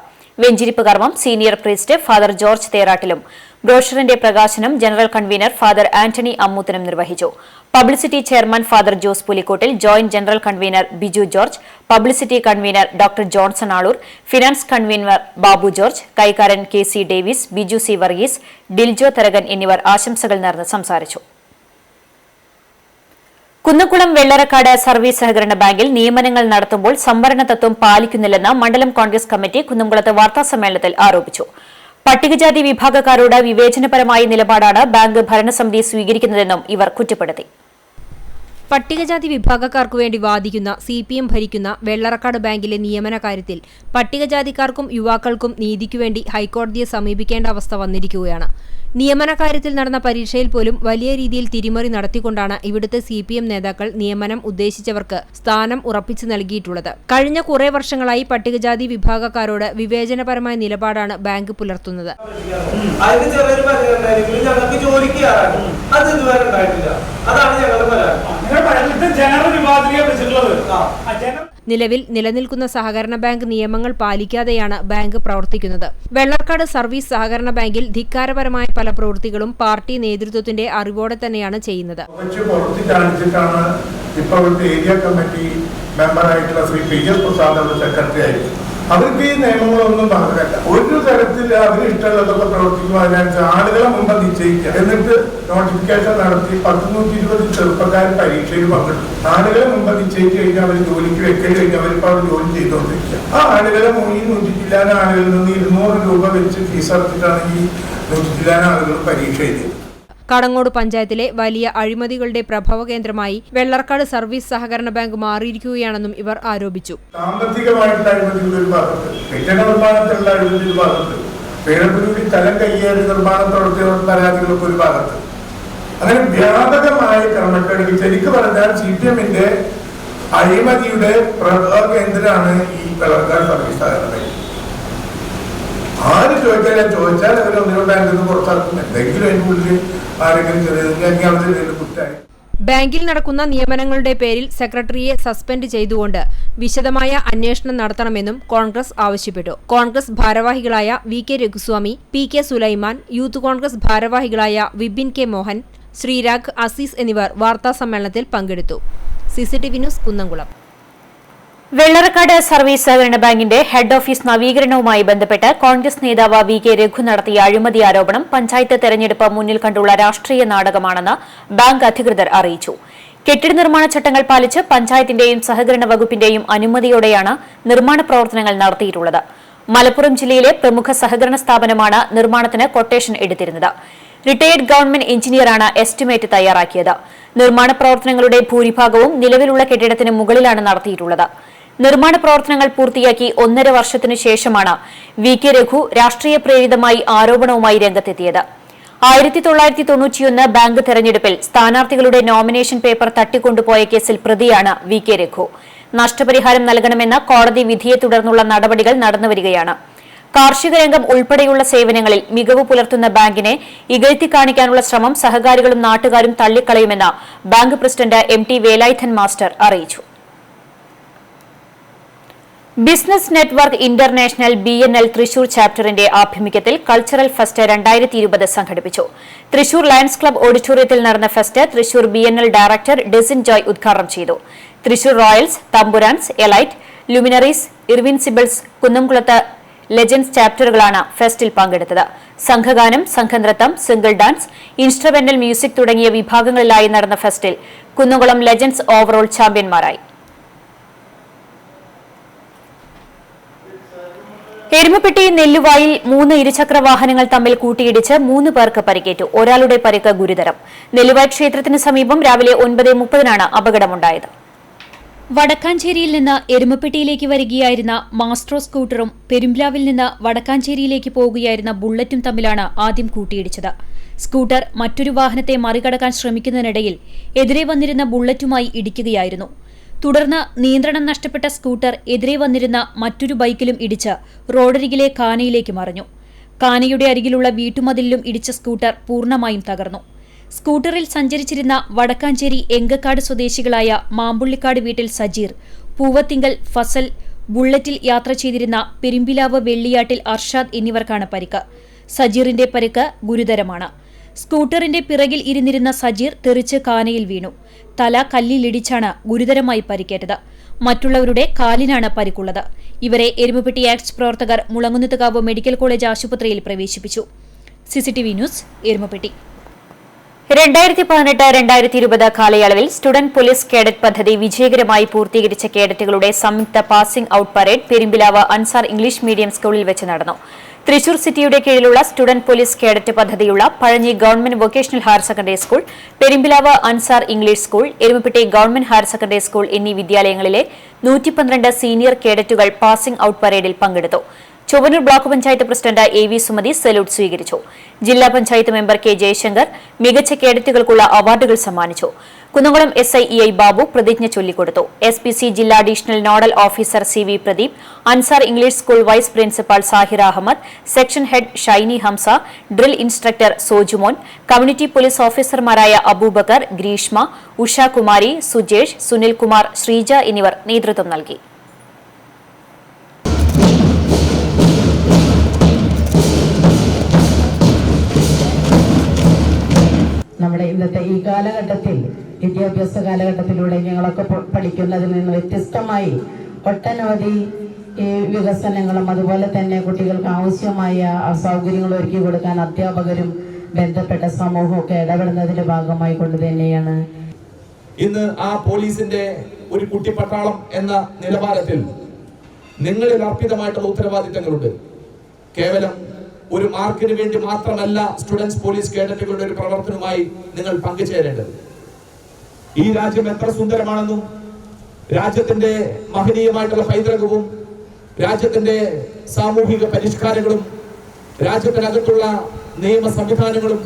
വെഞ്ചിരിപ്പ് കർമ്മം സീനിയർ പ്രീസ്റ്റ് ഫാദർ ജോർജ് തേറാട്ടിലും ബ്രോഷറിന്റെ പ്രകാശനം ജനറൽ കൺവീനർ ഫാദർ ആന്റണി അമ്മൂത്തനും നിർവഹിച്ചു. Publicity chairman father Jose Pulikkottil, joint general convener Biju George, publicity convener doctor Johnson Aloor, finance convener Babu George, കൈക്കാരൻ KC Davis, Biju C Varghese, Diljo Tharakan എന്നിവർ ആശംസകൾ നേർന്ന് സംസാരിച്ചു. കുന്നംകുളം വെള്ളറക്കാട് സർവീസ് സഹകരണ ബാങ്കിൽ നിയമനങ്ങൾ നടത്തുമ്പോൾ സംവരണ തത്വം പാലിക്കുന്നില്ലെന്ന് മണ്ഡലം കോൺഗ്രസ് കമ്മിറ്റി കുന്നംകുളത്ത് വാർത്താസമ്മേളനത്തിൽ ആരോപിച്ചു. പട്ടികജാതി വിഭാഗക്കാരോട് വിവേചനപരമായ നിലപാടാണ് ബാങ്ക് ഭരണസമിതി സ്വീകരിക്കുന്നതെന്നും ഇവർ കുറ്റപ്പെടുത്തി. പട്ടികജാതി വിഭാഗക്കാർക്കു വേണ്ടി വാദിക്കുന്ന CPM ഭരിക്കുന്ന വെള്ളറക്കാട് ബാങ്കിലെ നിയമന കാര്യത്തിൽ പട്ടികജാതിക്കാർക്കും യുവാക്കൾക്കും നീതിക്കുവേണ്ടി ഹൈക്കോടതിയെ സമീപിക്കേണ്ട അവസ്ഥ വന്നിരിക്കുകയാണ്. നിയമന കാര്യത്തിൽ നടന്ന പരീക്ഷയിൽ പോലും വലിയ രീതിയിൽ തിരിമറി നടത്തിക്കൊണ്ടാണ് ഇവിടുത്തെ CPM നേതാക്കൾ നിയമനം ഉദ്ദേശിച്ചവർക്ക് സ്ഥാനം ഉറപ്പിച്ചു നൽകിയിട്ടുള്ളത്. കഴിഞ്ഞ കുറേ വർഷങ്ങളായി പട്ടികജാതി വിഭാഗക്കാരോട് വിവേചനപരമായ നിലപാടാണ് ബാങ്ക് പുലർത്തുന്നത്. നിലവിൽ നിലനിൽക്കുന്ന സഹകരണ ബാങ്ക് നിയമങ്ങൾ പാലിക്കാതെയാണ് ബാങ്ക് പ്രവർത്തിക്കുന്നത്. വെള്ളർക്കാട് സർവീസ് സഹകരണ ബാങ്കിൽ ധിക്കാരപരമായ പല പ്രവൃത്തികളും പാർട്ടി നേതൃത്വത്തിന്റെ അറിവോടെ തന്നെയാണ് ചെയ്യുന്നത്. ഏരിയ കമ്മിറ്റി മെമ്പറായിട്ടുള്ള ശ്രീ PS പ്രസാദ് സെക്രട്ടറി ആയിരുന്നു. അവർക്ക് ഈ നിയമങ്ങളൊന്നും ബാധകമല്ല. ഒരു തരത്തിൽ അതിന് ഇഷ്ടമുള്ളതൊക്കെ പ്രവർത്തിക്കും. അതിനനുസരിച്ച് ആളുകളെ മുമ്പ് നിശ്ചയിക്കുക, എന്നിട്ട് നോട്ടിഫിക്കേഷൻ നടത്തി 120 ചെറുപ്പക്കാർ പരീക്ഷയിൽ പങ്കെടുക്കും. ആളുകളെ മുമ്പ് നിശ്ചയിച്ചു കഴിഞ്ഞാൽ അവർ ജോലിക്ക് വെക്കൽ കഴിഞ്ഞാൽ അവരിപ്പോൾ അവർ ജോലി ചെയ്തുകൊണ്ടിരിക്കുക. ആ ആളുകളെ 100 ജില്ലാന ആളുകളിൽ നിന്ന് 200 രൂപ വെച്ച് ഫീസ് അടച്ചിട്ടാണ് ഈ 100 ജില്ലാന ആളുകൾ പരീക്ഷ എഴുതിയത്. കടങ്ങോട് പഞ്ചായത്തിലെ വലിയ അഴിമതികളുടെ പ്രഭവ കേന്ദ്രമായി വെള്ളർക്കാട് സർവീസ് സഹകരണ ബാങ്ക് മാറിയിരിക്കുകയാണെന്നും ഇവർ ആരോപിച്ചു. സാമ്പത്തികമായിട്ടുള്ള അഴിമതികളുടെ ഒരു ഭാഗത്ത്, കെട്ടിട നിർമ്മാണത്തിലുള്ള അഴിമതി ഒരു ഭാഗത്ത്, പേരപ്പുലൂടി സ്ഥലം കയ്യേറി നിർമ്മാണത്തോടത്തെ പരാതികളൊക്കെ ഒരു ഭാഗത്ത്, അങ്ങനെ വ്യാപകമായ ക്രമക്കേടുകൾ. ശരിക്കും പറഞ്ഞാൽ CPMന്റെ അഴിമതിയുടെ പ്രഭവ കേന്ദ്രമാണ് ഈ വെള്ളർക്കാട് സർവീസ് സഹകരണ ബാങ്ക്. ആര് ചോദിച്ചാൽ അവർ ഒന്നിനോ ബാങ്കിൽ നിന്ന് പുറത്താക്കും. എന്തെങ്കിലും അതിൻ്റെ ഉള്ളിൽ ആരെങ്കിലും ചെറിയ കുറ്റായി. ബാങ്കിൽ നടക്കുന്ന നിയമനങ്ങളുടെ പേരിൽ സെക്രട്ടറിയെ സസ്പെൻഡ് ചെയ്തുകൊണ്ട് വിശദമായ അന്വേഷണം നടത്തണമെന്നും കോൺഗ്രസ് ആവശ്യപ്പെട്ടു. കോൺഗ്രസ് ഭാരവാഹികളായ VK Raghuswamy, PK Sulaiman, youth Congress ഭാരവാഹികളായ വിപിൻ K മോഹൻ, ശ്രീരാഗ്, അസീസ് എന്നിവർ വാർത്താസമ്മേളനത്തിൽ പങ്കെടുത്തു. CCTV news Kunnamkulam. Vellarakkad service സഹകരണ ബാങ്കിന്റെ ഹെഡ് ഓഫീസ് നവീകരണവുമായി ബന്ധപ്പെട്ട് കോൺഗ്രസ് നേതാവ് VK രഘു നടത്തിയ അഴിമതി ആരോപണം പഞ്ചായത്ത് തെരഞ്ഞെടുപ്പ് മുന്നിൽ കണ്ടുള്ള രാഷ്ട്രീയ നാടകമാണെന്ന് ബാങ്ക് അധികൃതർ അറിയിച്ചു. കെട്ടിട നിർമ്മാണ ചട്ടങ്ങൾ പാലിച്ച് പഞ്ചായത്തിന്റെയും സഹകരണ വകുപ്പിന്റെയും അനുമതിയോടെയാണ് നിർമ്മാണ പ്രവർത്തനങ്ങൾ നടത്തിയിട്ടുള്ളത്. മലപ്പുറം ജില്ലയിലെ പ്രമുഖ സഹകരണ സ്ഥാപനമാണ് നിർമ്മാണത്തിന് കൊട്ടേഷൻ എടുത്തിരുന്നത്. റിട്ടയേർഡ് ഗവൺമെന്റ് എഞ്ചിനീയറാണ് എസ്റ്റിമേറ്റ് തയ്യാറാക്കിയത്. നിർമ്മാണ പ്രവർത്തനങ്ങളുടെ ഭൂരിഭാഗവും നിലവിലുള്ള കെട്ടിടത്തിന് മുകളിലാണ് നടത്തിയിട്ടുള്ളത്. നിർമ്മാണ പ്രവർത്തനങ്ങൾ പൂർത്തിയാക്കി 1.5 വർഷത്തിനു ശേഷമാണ് VK രഘു രാഷ്ട്രീയ പ്രേരിതമായി ആരോപണവുമായി രംഗത്തെത്തിയത്. 1991 ബാങ്ക് തെരഞ്ഞെടുപ്പിൽ സ്ഥാനാർത്ഥികളുടെ നോമിനേഷൻ പേപ്പർ തട്ടിക്കൊണ്ടുപോയ കേസിൽ പ്രതിയാണ് VK രഘു. നഷ്ടപരിഹാരം നൽകണമെന്ന കോടതി വിധിയെ തുടർന്നുള്ള നടപടികൾ നടന്നുവരികയാണ്. കാർഷിക രംഗം ഉൾപ്പെടെയുള്ള സേവനങ്ങളിൽ മികവ് പുലർത്തുന്ന ബാങ്കിനെ ഇകഴ്ത്തി കാണിക്കാനുള്ള ശ്രമം സഹകാരികളും നാട്ടുകാരും തള്ളിക്കളയുമെന്ന് bank president MT Velayudhan master അറിയിച്ചു. Business network international BNL Thrissur ചാപ്റ്ററിന്റെ ആഭിമുഖ്യത്തിൽ കൾച്ചറൽ ഫെസ്റ്റ് 2020 സംഘടിപ്പിച്ചു. തൃശൂർ ലയൺസ് ക്ലബ്ബ് ഓഡിറ്റോറിയത്തിൽ നടന്ന fest Thrissur BNL director Desin Joy ഉദ്ഘാടനം ചെയ്തു. തൃശൂർ റോയൽസ്, തമ്പുരാൻസ്, എലൈറ്റ്, ലുമിനറീസ്, ഇർവിൻസിബിൾസ്, കുന്നംകുളത്ത് ലെജൻഡ്സ് ചാപ്റ്ററുകളാണ് ഫെസ്റ്റിൽ പങ്കെടുത്തത്. സംഘഗാനം, സംഘനൃത്തം, സിംഗിൾ ഡാൻസ്, ഇൻസ്ട്രുമെന്റൽ മ്യൂസിക് തുടങ്ങിയ വിഭാഗങ്ങളിലായി നടന്ന ഫെസ്റ്റിൽ കുന്നംകുളം ലെജൻഡ്സ് ഓവറോൾ ചാമ്പ്യന്മാരായി. എരുമപ്പെട്ടി നെല്ലുവായിൽ 3 ഇരുചക്ര വാഹനങ്ങൾ തമ്മിൽ കൂട്ടിയിടിച്ച് 3 പേർക്ക് പരിക്കേറ്റു. ഒരാളുടെ പരിക്ക് ഗുരുതരം. നെല്ലുവായ് ക്ഷേത്രത്തിന് സമീപം രാവിലെ 9:30 അപകടമുണ്ടായത്. വടക്കാഞ്ചേരിയിൽ നിന്ന് എരുമപ്പെട്ടിയിലേക്ക് വരികയായിരുന്ന മാസ്ട്രോ സ്കൂട്ടറും പെരുമ്പ്ലാവിൽ നിന്ന് വടക്കാഞ്ചേരിയിലേക്ക് പോകുകയായിരുന്ന ബുള്ളറ്റും തമ്മിലാണ് ആദ്യം കൂട്ടിയിടിച്ചത്. സ്കൂട്ടർ മറ്റൊരു വാഹനത്തെ മറികടക്കാൻ ശ്രമിക്കുന്നതിനിടയിൽ എതിരെ വന്നിരുന്ന ബുള്ളറ്റുമായി ഇടിക്കുകയായിരുന്നു. തുടർന്ന് നിയന്ത്രണം നഷ്ടപ്പെട്ട സ്കൂട്ടർ എതിരെ വന്നിരുന്ന മറ്റൊരു ബൈക്കിലും ഇടിച്ച് റോഡരികിലെ കാനയിലേക്ക് മറിഞ്ഞു. കാനയുടെ അരികിലുള്ള വീട്ടുമതിലിലും ഇടിച്ച സ്കൂട്ടർ പൂർണ്ണമായും തകർന്നു. സ്കൂട്ടറിൽ സഞ്ചരിച്ചിരുന്ന വടക്കാഞ്ചേരി എങ്കക്കാട് സ്വദേശികളായ മാമ്പുള്ളിക്കാട് വീട്ടിൽ സജീർ, പൂവത്തിങ്കൽ ഫസൽ, ബുള്ളറ്റിൽ യാത്ര ചെയ്തിരുന്ന പെരുമ്പിലാവ് വെള്ളിയാട്ടിൽ അർഷാദ് എന്നിവർക്കാണ് പരിക്ക്. സജീറിന്റെ പരിക്ക് ഗുരുതരമാണ്. സ്കൂട്ടറിന്റെ പിറകിൽ ഇരുന്നിരുന്ന സജീർ തെറിച്ച് കാനയിൽ വീണു. തല കല്ലിലിടിച്ചാണ് ഗുരുതരമായി പരിക്കേറ്റത്. മറ്റുള്ളവരുടെ കാലിനാണ് പരിക്കുള്ളത്. ഇവരെ എരുമപ്പെട്ടി ആക്ട്സ് പ്രവർത്തകർ മുളങ്ങുന്നത്തുകാവ് മെഡിക്കൽ കോളേജ് ആശുപത്രിയിൽ പ്രവേശിപ്പിച്ചു. CCTV news, Erumapetty. 2018-2020 കാലയളവിൽ സ്റ്റുഡന്റ് പോലീസ് കേഡറ്റ് പദ്ധതി വിജയകരമായി പൂർത്തീകരിച്ച കേഡറ്റുകളുടെ സംയുക്ത passing out parade Perumbilavu Ansar English medium സ്കൂളിൽ വെച്ച് നടന്നു. തൃശൂർ സിറ്റിയുടെ കീഴിലുള്ള സ്റ്റുഡന്റ് പോലീസ് കേഡറ്റ് പദ്ധതിയുള്ള Pazhanji government vocational higher secondary school, Perumbilavu Ansar English school, Erumapetty government higher secondary school എന്നീ വിദ്യാലയങ്ങളിലെ 112 സീനിയർ കേഡറ്റുകൾ പാസിംഗ് ഔട്ട് പരേഡിൽ പങ്കെടുത്തു. Chowannur block panchayat president AV Sumathi salute സ്വീകരിച്ചു. ജില്ലാ പഞ്ചായത്ത് മെമ്പർ K ജയശങ്കർ മികച്ച കേഡറ്റുകൾക്കുള്ള അവാർഡുകൾ സമ്മാനിച്ചു. കുന്നംകുളം SI EI ബാബു പ്രതിജ്ഞ ചൊല്ലിക്കൊടുത്തു. SPC ജില്ലാ additional nodal officer CV Pradeep, Ansar English school vice principal Sahir Ahmed, section head Shiny Hamsa, drill instructor Sojumon, community police ഓഫീസർമാരായ അബൂബക്കർ, ഗ്രീഷ്മ, ഉഷാകുമാരി, സുജേഷ്, സുനിൽകുമാർ, ശ്രീജ എന്നിവർ നേതൃത്വം നൽകി. നമ്മുടെ ഇന്നത്തെ ഈ കാലഘട്ടത്തിൽ, വിദ്യാഭ്യാസ കാലഘട്ടത്തിലൂടെ ഞങ്ങളൊക്കെ പഠിക്കുന്നതിൽ നിന്ന് വ്യത്യസ്തമായി ഒട്ടനവധി വികസനങ്ങളും അതുപോലെ തന്നെ കുട്ടികൾക്ക് ആവശ്യമായ സൗകര്യങ്ങളും ഒരുക്കി കൊടുക്കാൻ അധ്യാപകരും ബന്ധപ്പെട്ട സമൂഹമൊക്കെ ഇടപെടുന്നതിന്റെ ഭാഗമായി കൊണ്ട് തന്നെയാണ് ഇന്ന് ആ പോലീസിന്റെ ഒരു കുട്ടിപ്പട്ടാളം എന്ന നിലവാരത്തിൽ നിങ്ങളിൽ അർപ്പിതമായിട്ടുള്ള ഉത്തരവാദിത്തങ്ങളുണ്ട്. കേവലം ഒരു മാർക്കിന് വേണ്ടി മാത്രമല്ല സ്റ്റുഡൻസ് പോലീസ് കേഡറ്റുകളുടെ ഒരു പ്രവർത്തനവുമായി നിങ്ങൾ പങ്കുചേരേണ്ടത്. ഈ രാജ്യം എത്ര സുന്ദരമാണെന്നും രാജ്യത്തിന്റെ മഹനീയമായിട്ടുള്ള പൈതൃകവും രാജ്യത്തിന്റെ സാമൂഹിക പരിഷ്കാരങ്ങളും രാജ്യത്തിനകത്തുള്ള നിയമ സംവിധാനങ്ങളും.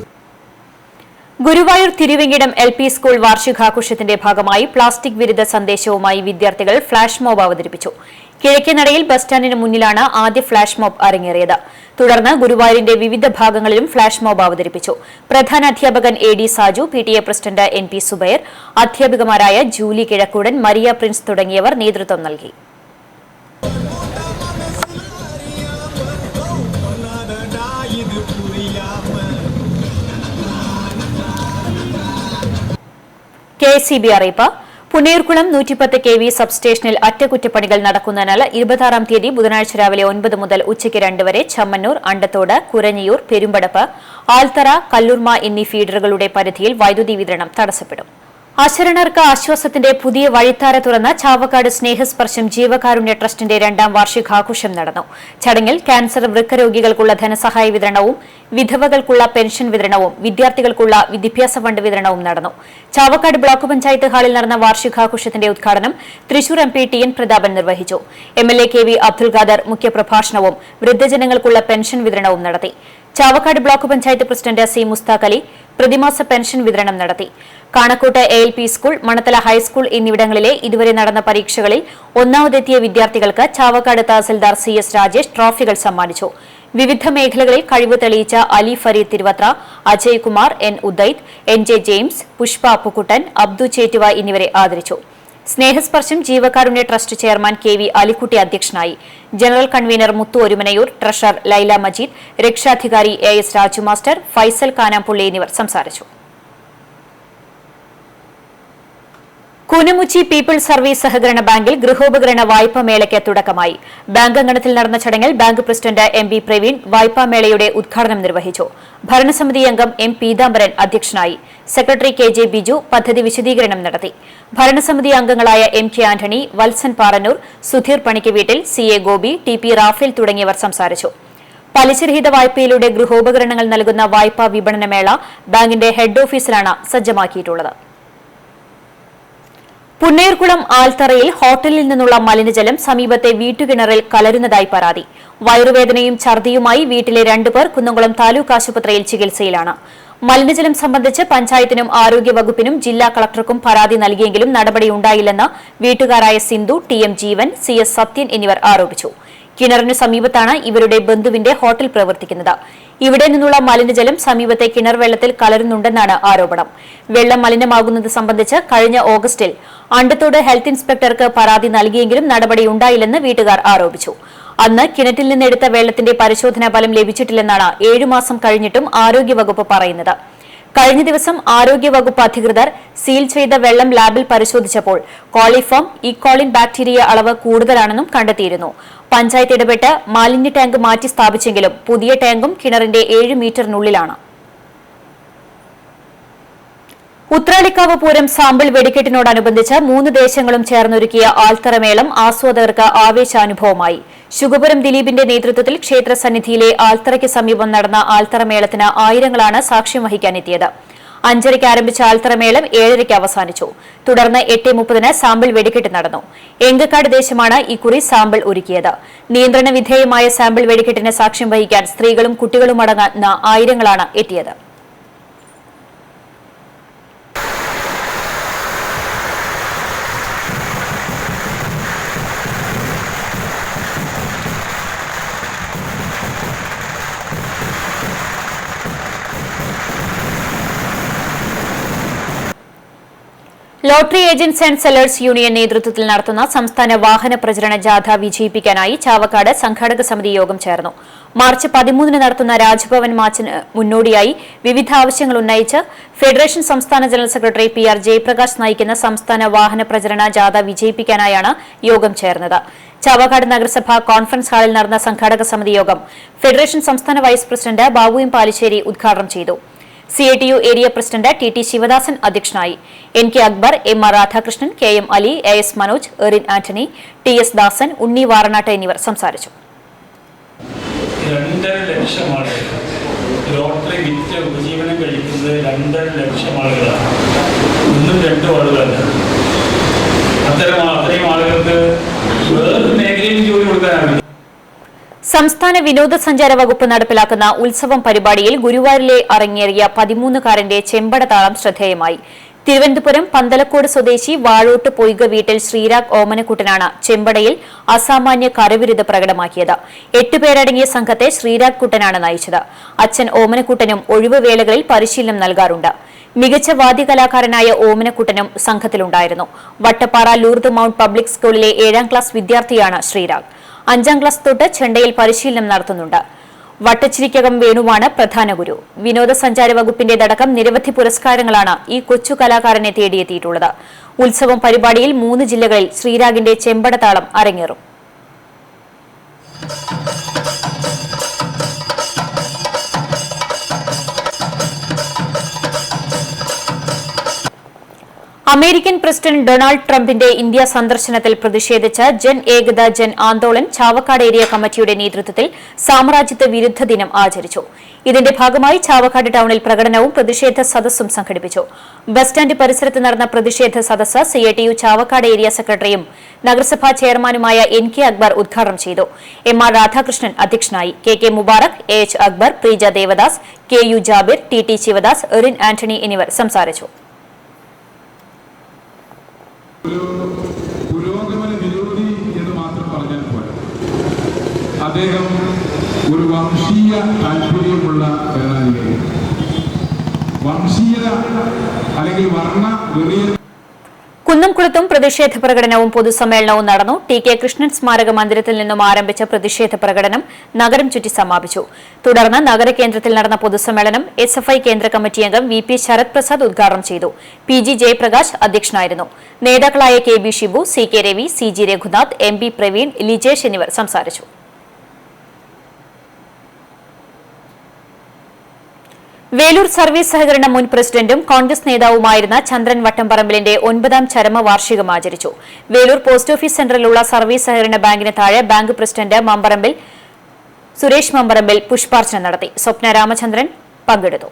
ഗുരുവായൂർ തിരുവെങ്കിടം LP സ്കൂൾ വാർഷികാഘോഷത്തിന്റെ ഭാഗമായി പ്ലാസ്റ്റിക് വിരുദ്ധ സന്ദേശവുമായി വിദ്യാർത്ഥികൾ ഫ്ളാഷ് മോബ് അവതരിപ്പിച്ചു. കിഴക്കേനടയിൽ ബസ് സ്റ്റാൻഡിന് മുന്നിലാണ് ആദ്യ ഫ്ളാഷ് മോബ് അരങ്ങേറിയത്. തുടർന്ന് ഗുരുവായൂരിന്റെ വിവിധ ഭാഗങ്ങളിലും ഫ്ളാഷ് മോബ് അവതരിപ്പിച്ചു. പ്രധാന അധ്യാപകൻ AD Saju, PTA president NP Zubair, അധ്യാപികമാരായ ജൂലി കിഴക്കൂടൻ, മരിയ പ്രിൻസ് തുടങ്ങിയവർ നേതൃത്വം നൽകി. KSEB അറിയിപ്പ്. പുന്നയൂർക്കുളം 110 kV സബ്സ്റ്റേഷനിൽ അറ്റകുറ്റപ്പണികൾ നടക്കുന്നതിനാൽ 26-ാം തീയതി ബുധനാഴ്ച രാവിലെ 9 മുതൽ ഉച്ചയ്ക്ക് 2 വരെ ചമ്മന്നൂർ, അണ്ടത്തോട്, കുരഞ്ഞിയൂർ, പെരുമ്പടപ്പ്, ആൽത്തറ, കല്ലൂർമ എന്നീ ഫീഡറുകളുടെ പരിധിയിൽ വൈദ്യുതി വിതരണം തടസ്സപ്പെടും. അശരണർക്ക് ആശ്വാസത്തിന്റെ പുതിയ വഴിത്താര തുറന്ന ചാവക്കാട് സ്നേഹസ്പർശം ജീവകാരുണ്യ ട്രസ്റ്റിന്റെ 2ാം വാർഷികാഘോഷം നടന്നു. ചടങ്ങിൽ ക്യാൻസർ, വൃക്ക രോഗികൾക്കുള്ള ധനസഹായ വിതരണവും, വിധവകൾക്കുള്ള പെൻഷൻ വിതരണവും, വിദ്യാർത്ഥികൾക്കുള്ള വിദ്യാഭ്യാസ ഫണ്ട് വിതരണവും നടന്നു. ചാവക്കാട് ബ്ലോക്ക് പഞ്ചായത്ത് ഹാളിൽ നടന്ന വാർഷികാഘോഷത്തിന്റെ ഉദ്ഘാടനം തൃശൂർ MP TN പ്രതാപൻ നിർവഹിച്ചു. MLA KV അബ്ദുൽ ഖാദർ മുഖ്യപ്രഭാഷണവും വൃദ്ധജനങ്ങൾക്കുള്ള പെൻഷൻ വിതരണവും നടത്തി. Chavakkad block panchayat president C Musthaq Ali പ്രതിമാസ പെൻഷൻ വിതരണം നടത്തി. കാണക്കോട്ട് ALP സ്കൂൾ, മണത്തല ഹൈസ്കൂൾ എന്നിവിടങ്ങളിലെ ഇതുവരെ നടന്ന പരീക്ഷകളിൽ ഒന്നാമതെത്തിയ വിദ്യാർത്ഥികൾക്ക് ചാവക്കാട് തഹസിൽദാർ CS രാജേഷ് ട്രോഫികൾ സമ്മാനിച്ചു. വിവിധ മേഖലകളിൽ കഴിവ് തെളിയിച്ച അലി ഫരീദ് തിരുവത്ര, അജയ് കുമാർ, N ഉദൈത്, NJ ജെയിംസ്, പുഷ്പ അപ്പുക്കുട്ടൻ, അബ്ദു ചേറ്റുവ എന്നിവരെ ആദരിച്ചു. സ്നേഹസ്പർശം ജീവകാരുണ്യ ട്രസ്റ്റ് ചെയർമാൻ KV അലിക്കുട്ടി അധ്യക്ഷനായി. General convener Muthu Orumanayur, treasurer Laila Majeed, രക്ഷാധികാരി AS രാജു മാസ്റ്റർ, ഫൈസൽ കാനാംപുള്ളി എന്നിവർ സംസാരിച്ചു. കൂനമുച്ചി പീപ്പിൾസ് സർവീസ് സഹകരണ ബാങ്കിൽ ഗൃഹോപകരണ വായ്പാ മേളയ്ക്ക് തുടക്കമായി. ബാങ്ക് അങ്കണത്തിൽ നടന്ന ചടങ്ങിൽ ബാങ്ക് പ്രസിഡന്റ് MB പ്രവീൺ വായ്പാ മേളയുടെ ഉദ്ഘാടനം നിർവഹിച്ചു. ഭരണസമിതി അംഗം M പീതാംബരൻ അധ്യക്ഷനായി. സെക്രട്ടറി KJ ബിജു പദ്ധതി വിശദീകരണം നടത്തി. ഭരണസമിതി അംഗങ്ങളായ MK ആന്റണി, വത്സൻ പാറന്നൂർ, സുധീർ പണിക്ക് വീട്ടിൽ, CA ഗോപി, TP റാഫേൽ തുടങ്ങിയവർ സംസാരിച്ചു. പലിശരഹിത വായ്പയിലൂടെ ഗൃഹോപകരണങ്ങൾ നൽകുന്ന വായ്പാ വിപണന മേള ബാങ്കിന്റെ ഹെഡ് ഓഫീസിലാണ് സജ്ജമാക്കിയിട്ടുള്ളത്. പുന്നയൂർകുളം ആൽത്തറയിൽ ഹോട്ടലിൽ നിന്നുള്ള മലിനജലം സമീപത്തെ വീട്ടുകിണറിൽ കലരുന്നതായി പരാതി. വയറുവേദനയും ഛർദിയുമായി വീട്ടിലെ 2 പേർ കുന്നംകുളം താലൂക്ക് ആശുപത്രിയിൽ ചികിത്സയിലാണ്. മലിനജലം സംബന്ധിച്ച് പഞ്ചായത്തിനും ആരോഗ്യവകുപ്പിനും ജില്ലാ കളക്ടർക്കും പരാതി നൽകിയെങ്കിലും നടപടിയുണ്ടായില്ലെന്ന് വീട്ടുകാരായ സിന്ധു, TM ജീവൻ, CS സത്യൻ എന്നിവർ ആരോപിച്ചു. കിണറിനു സമീപത്താണ് ഇവരുടെ ബന്ധുവിന്റെ ഹോട്ടൽ പ്രവർത്തിക്കുന്നത്. ഇവിടെ നിന്നുള്ള മലിനജലം സമീപത്തെ കിണർ വെള്ളത്തിൽ കലരുന്നുണ്ടെന്നാണ് ആരോപണം. വെള്ളം മലിനമാകുന്നത് സംബന്ധിച്ച് കഴിഞ്ഞ ഓഗസ്റ്റിൽ അണ്ടത്തോട് ഹെൽത്ത് ഇൻസ്പെക്ടർക്ക് പരാതി നൽകിയെങ്കിലും നടപടിയുണ്ടായില്ലെന്ന് വീട്ടുകാർ ആരോപിച്ചു. അന്ന് കിണറ്റിൽ നിന്നെടുത്ത വെള്ളത്തിന്റെ പരിശോധനാ ഫലം ലഭിച്ചിട്ടില്ലെന്നാണ് 7 മാസം കഴിഞ്ഞിട്ടും ആരോഗ്യവകുപ്പ് പറയുന്നത്. കഴിഞ്ഞ ദിവസം ആരോഗ്യവകുപ്പ് അധികൃതർ സീൽ ചെയ്ത വെള്ളം ലാബിൽ പരിശോധിച്ചപ്പോൾ കോളിഫോം, ഇക്കോളിൻ ബാക്ടീരിയ അളവ് കൂടുതലാണെന്നും കണ്ടെത്തിയിരുന്നു. പഞ്ചായത്ത് ഇടപെട്ട് മാലിന്യ ടാങ്ക് മാറ്റി സ്ഥാപിച്ചെങ്കിലും പുതിയ ടാങ്കും കിണറിന്റെ 7 മീറ്ററിനുള്ളിലാണ്. ഉത്രാളിക്കാവ് പൂരം സാമ്പിൾ വെടിക്കെട്ടിനോടനുബന്ധിച്ച് 3 ദേശങ്ങളും ചേർന്നൊരുക്കിയ ആൽത്തറമേളം ആസ്വാദകർക്ക് ആവേശാനുഭവമായി. ശുഗപുരം ദിലീപിന്റെ നേതൃത്വത്തിൽ ക്ഷേത്ര സന്നിധിയിലെ ആൽത്തറയ്ക്ക് സമീപം നടന്ന ആൽത്തറമേളത്തിന് ആയിരങ്ങളാണ് സാക്ഷ്യം വഹിക്കാനെത്തിയത്. 5:30 ആരംഭിച്ച ആൽത്തറമേളം 7:30 അവസാനിച്ചു. തുടർന്ന് 8:30 സാമ്പിൾ വെടിക്കെട്ട് നടന്നു. എങ്കക്കാട് ദേശമാണ് ഇക്കുറി സാമ്പിൾ ഒരുക്കിയത്. നിയന്ത്രണ വിധേയമായ സാമ്പിൾ വെടിക്കെട്ടിന് സാക്ഷ്യം വഹിക്കാൻ സ്ത്രീകളും കുട്ടികളുമടങ്ങുന്ന ആയിരങ്ങളാണ് എത്തിയത്. Lottery agents and sellers union നേതൃത്വത്തിൽ നടത്തുന്ന സംസ്ഥാന വാഹന പ്രചരണ ജാഥ വിജയിപ്പിക്കാനായി ചാവക്കാട് സംഘാടക സമിതി യോഗം ചേർന്നു. മാർച്ച് 13 നടത്തുന്ന രാജ്ഭവൻ മാർച്ചിന് മുന്നോടിയായി വിവിധ ആവശ്യങ്ങൾ ഉന്നയിച്ച് ഫെഡറേഷൻ സംസ്ഥാന ജനറൽ സെക്രട്ടറി PR ജയപ്രകാശ് നയിക്കുന്ന സംസ്ഥാന വാഹന പ്രചരണ ജാഥ വിജയിപ്പിക്കാനായാണ് യോഗം ചേർന്നത്. ചാവക്കാട് നഗരസഭ കോൺഫറൻസ് ഹാളിൽ നടന്ന സംഘാടക സമിതി യോഗം ഫെഡറേഷൻ സംസ്ഥാന vice president Babu M Palissery ഉദ്ഘാടനം ചെയ്തു. CATU area president TT Sivadasan അധ്യക്ഷനായി. NK Akbar, MR Radhakrishnan, KM Ali, AS Manoj, Erin Antony, TS Dasan, Unni Varanattu എന്നിവർ സംസാരിച്ചു. 2.5 ലക്ഷം ആളുകൾ ലോട്ടറി വിറ്റ് ഉപജീവനം കഴിക്കുന്നത് 2.5 ലക്ഷം ആളുകളാണ്. ഇന്നും 2 ആളുകളല്ല. അത്രയും ആളുകൾക്ക് വേറൊരു മേഖലയിൽ ജോലി കൊടുക്കാനാവില്ല. സംസ്ഥാന വിനോദസഞ്ചാര വകുപ്പ് നടപ്പിലാക്കുന്ന ഉത്സവം പരിപാടിയിൽ ഗുരുവായൂരിലെ അരങ്ങേറിയ 13-കാരന്റെ ചെമ്പട താളം ശ്രദ്ധേയമായി. തിരുവനന്തപുരം പന്തലക്കോട് സ്വദേശി വാഴോട്ട് പൊയ്ക വീട്ടിൽ ശ്രീരാഗ് ഓമനക്കുട്ടനാണ് ചെമ്പടയിൽ അസാമാന്യ കരവിരുത് പ്രകടമാക്കിയത്. 8 പേരടങ്ങിയ സംഘത്തെ ശ്രീരാഗ് കുട്ടനാണ് നയിച്ചത്. അച്ഛൻ ഓമനക്കുട്ടനും ഒഴിവ് വേളകളിൽ പരിശീലനം നൽകാറുണ്ട്. മികച്ച വാദ്യകലാകാരനായ ഓമനക്കുട്ടനും സംഘത്തിലുണ്ടായിരുന്നു. വട്ടപ്പാറ ലൂർദ് മൌണ്ട് പബ്ലിക് സ്കൂളിലെ 7ാം ക്ലാസ് വിദ്യാർത്ഥിയാണ് ശ്രീരാഗ്. 5ാം ക്ലാസ് തൊട്ട് ചെണ്ടയിൽ പരിശീലനം നടത്തുന്നുണ്ട്. വട്ടച്ചിരിക്കകം വേണുവാണ് പ്രധാന ഗുരു. വിനോദസഞ്ചാര വകുപ്പിന്റേതടക്കം നിരവധി പുരസ്കാരങ്ങളാണ് ഈ കൊച്ചു കലാകാരനെ തേടിയെത്തിയിട്ടുള്ളത്. ഉത്സവം പരിപാടിയിൽ 3 ജില്ലകളിൽ ശ്രീരാഗിന്റെ ചെമ്പടതാളം അരങ്ങേറും. അമേരിക്കൻ പ്രസിഡന്റ് ഡൊണാൾഡ് ട്രംപിന്റെ ഇന്ത്യ സന്ദർശനത്തിൽ പ്രതിഷേധിച്ച് ജൻ ഏകത ജൻ ആന്തോളൻ ചാവക്കാട് ഏരിയ കമ്മിറ്റിയുടെ നേതൃത്വത്തിൽ സാമ്രാജ്യത്വ വിരുദ്ധ ദിനം ആചരിച്ചു. ഇതിന്റെ ഭാഗമായി ചാവക്കാട് ടൌണിൽ പ്രകടനവും പ്രതിഷേധ സദസ്സും സംഘടിപ്പിച്ചു. ബസ് സ്റ്റാൻഡ് പരിസരത്ത് നടന്ന പ്രതിഷേധ സദസ്സ് CITU ചാവക്കാട് ഏരിയ സെക്രട്ടറിയും നഗരസഭാ ചെയർമാനുമായ NK അക്ബർ ഉദ്ഘാടനം ചെയ്തു. MR രാധാകൃഷ്ണൻ അധ്യക്ഷനായി. KK Mubarak, AH Akbar, Preeja Devadas, KU Jabir, TT Sivadas, Erin Antony എന്നിവർ സംസാരിച്ചു. പുരോഗമന വിരോധി എന്ന് മാത്രം പറഞ്ഞാൽ പോലെ അദ്ദേഹം ഒരു വംശീയ താല്പര്യമുള്ള ഭരണാധികാരി, വംശീയത അല്ലെങ്കിൽ വർണ്ണ വെറിയ. കുന്നംകുളത്തും പ്രതിഷേധ പ്രകടനവും പൊതുസമ്മേളനവും നടന്നു. TK കൃഷ്ണൻ സ്മാരക മന്ദിരത്തിൽ നിന്നും ആരംഭിച്ച പ്രതിഷേധ പ്രകടനം നഗരം ചുറ്റി സമാപിച്ചു. തുടർന്ന് നഗരകേന്ദ്രത്തിൽ നടന്ന പൊതുസമ്മേളനം SFI കേന്ദ്ര കമ്മിറ്റി അംഗം VP ശരത് പ്രസാദ് ഉദ്ഘാടനം ചെയ്തു. PG ജയപ്രകാശ് അധ്യക്ഷനായിരുന്നു. നേതാക്കളായ KB Shibu, CK Ravi, CG Raghunath, MB Praveen, Lijesh എന്നിവർ സംസാരിച്ചു. വേലൂർ സർവീസ് സഹകരണ മുൻ പ്രസിഡന്റും കോൺഗ്രസ് നേതാവുമായിരുന്ന ചന്ദ്രൻ വട്ടംപറമ്പിലിന്റെ 9ാം ചരമവാർഷികം ആചരിച്ചു. വേലൂർ പോസ്റ്റ് ഓഫീസ് സെന്ററിലുള്ള സർവീസ് സഹകരണ ബാങ്കിന് താഴെ ബാങ്ക് പ്രസിഡന്റ് മമ്പറമ്പിൽ സുരേഷ് മമ്പറമ്പിൽ പുഷ്പാർച്ചന നടത്തി. സ്വപ്ന രാമചന്ദ്രൻ പങ്കെടുത്തു.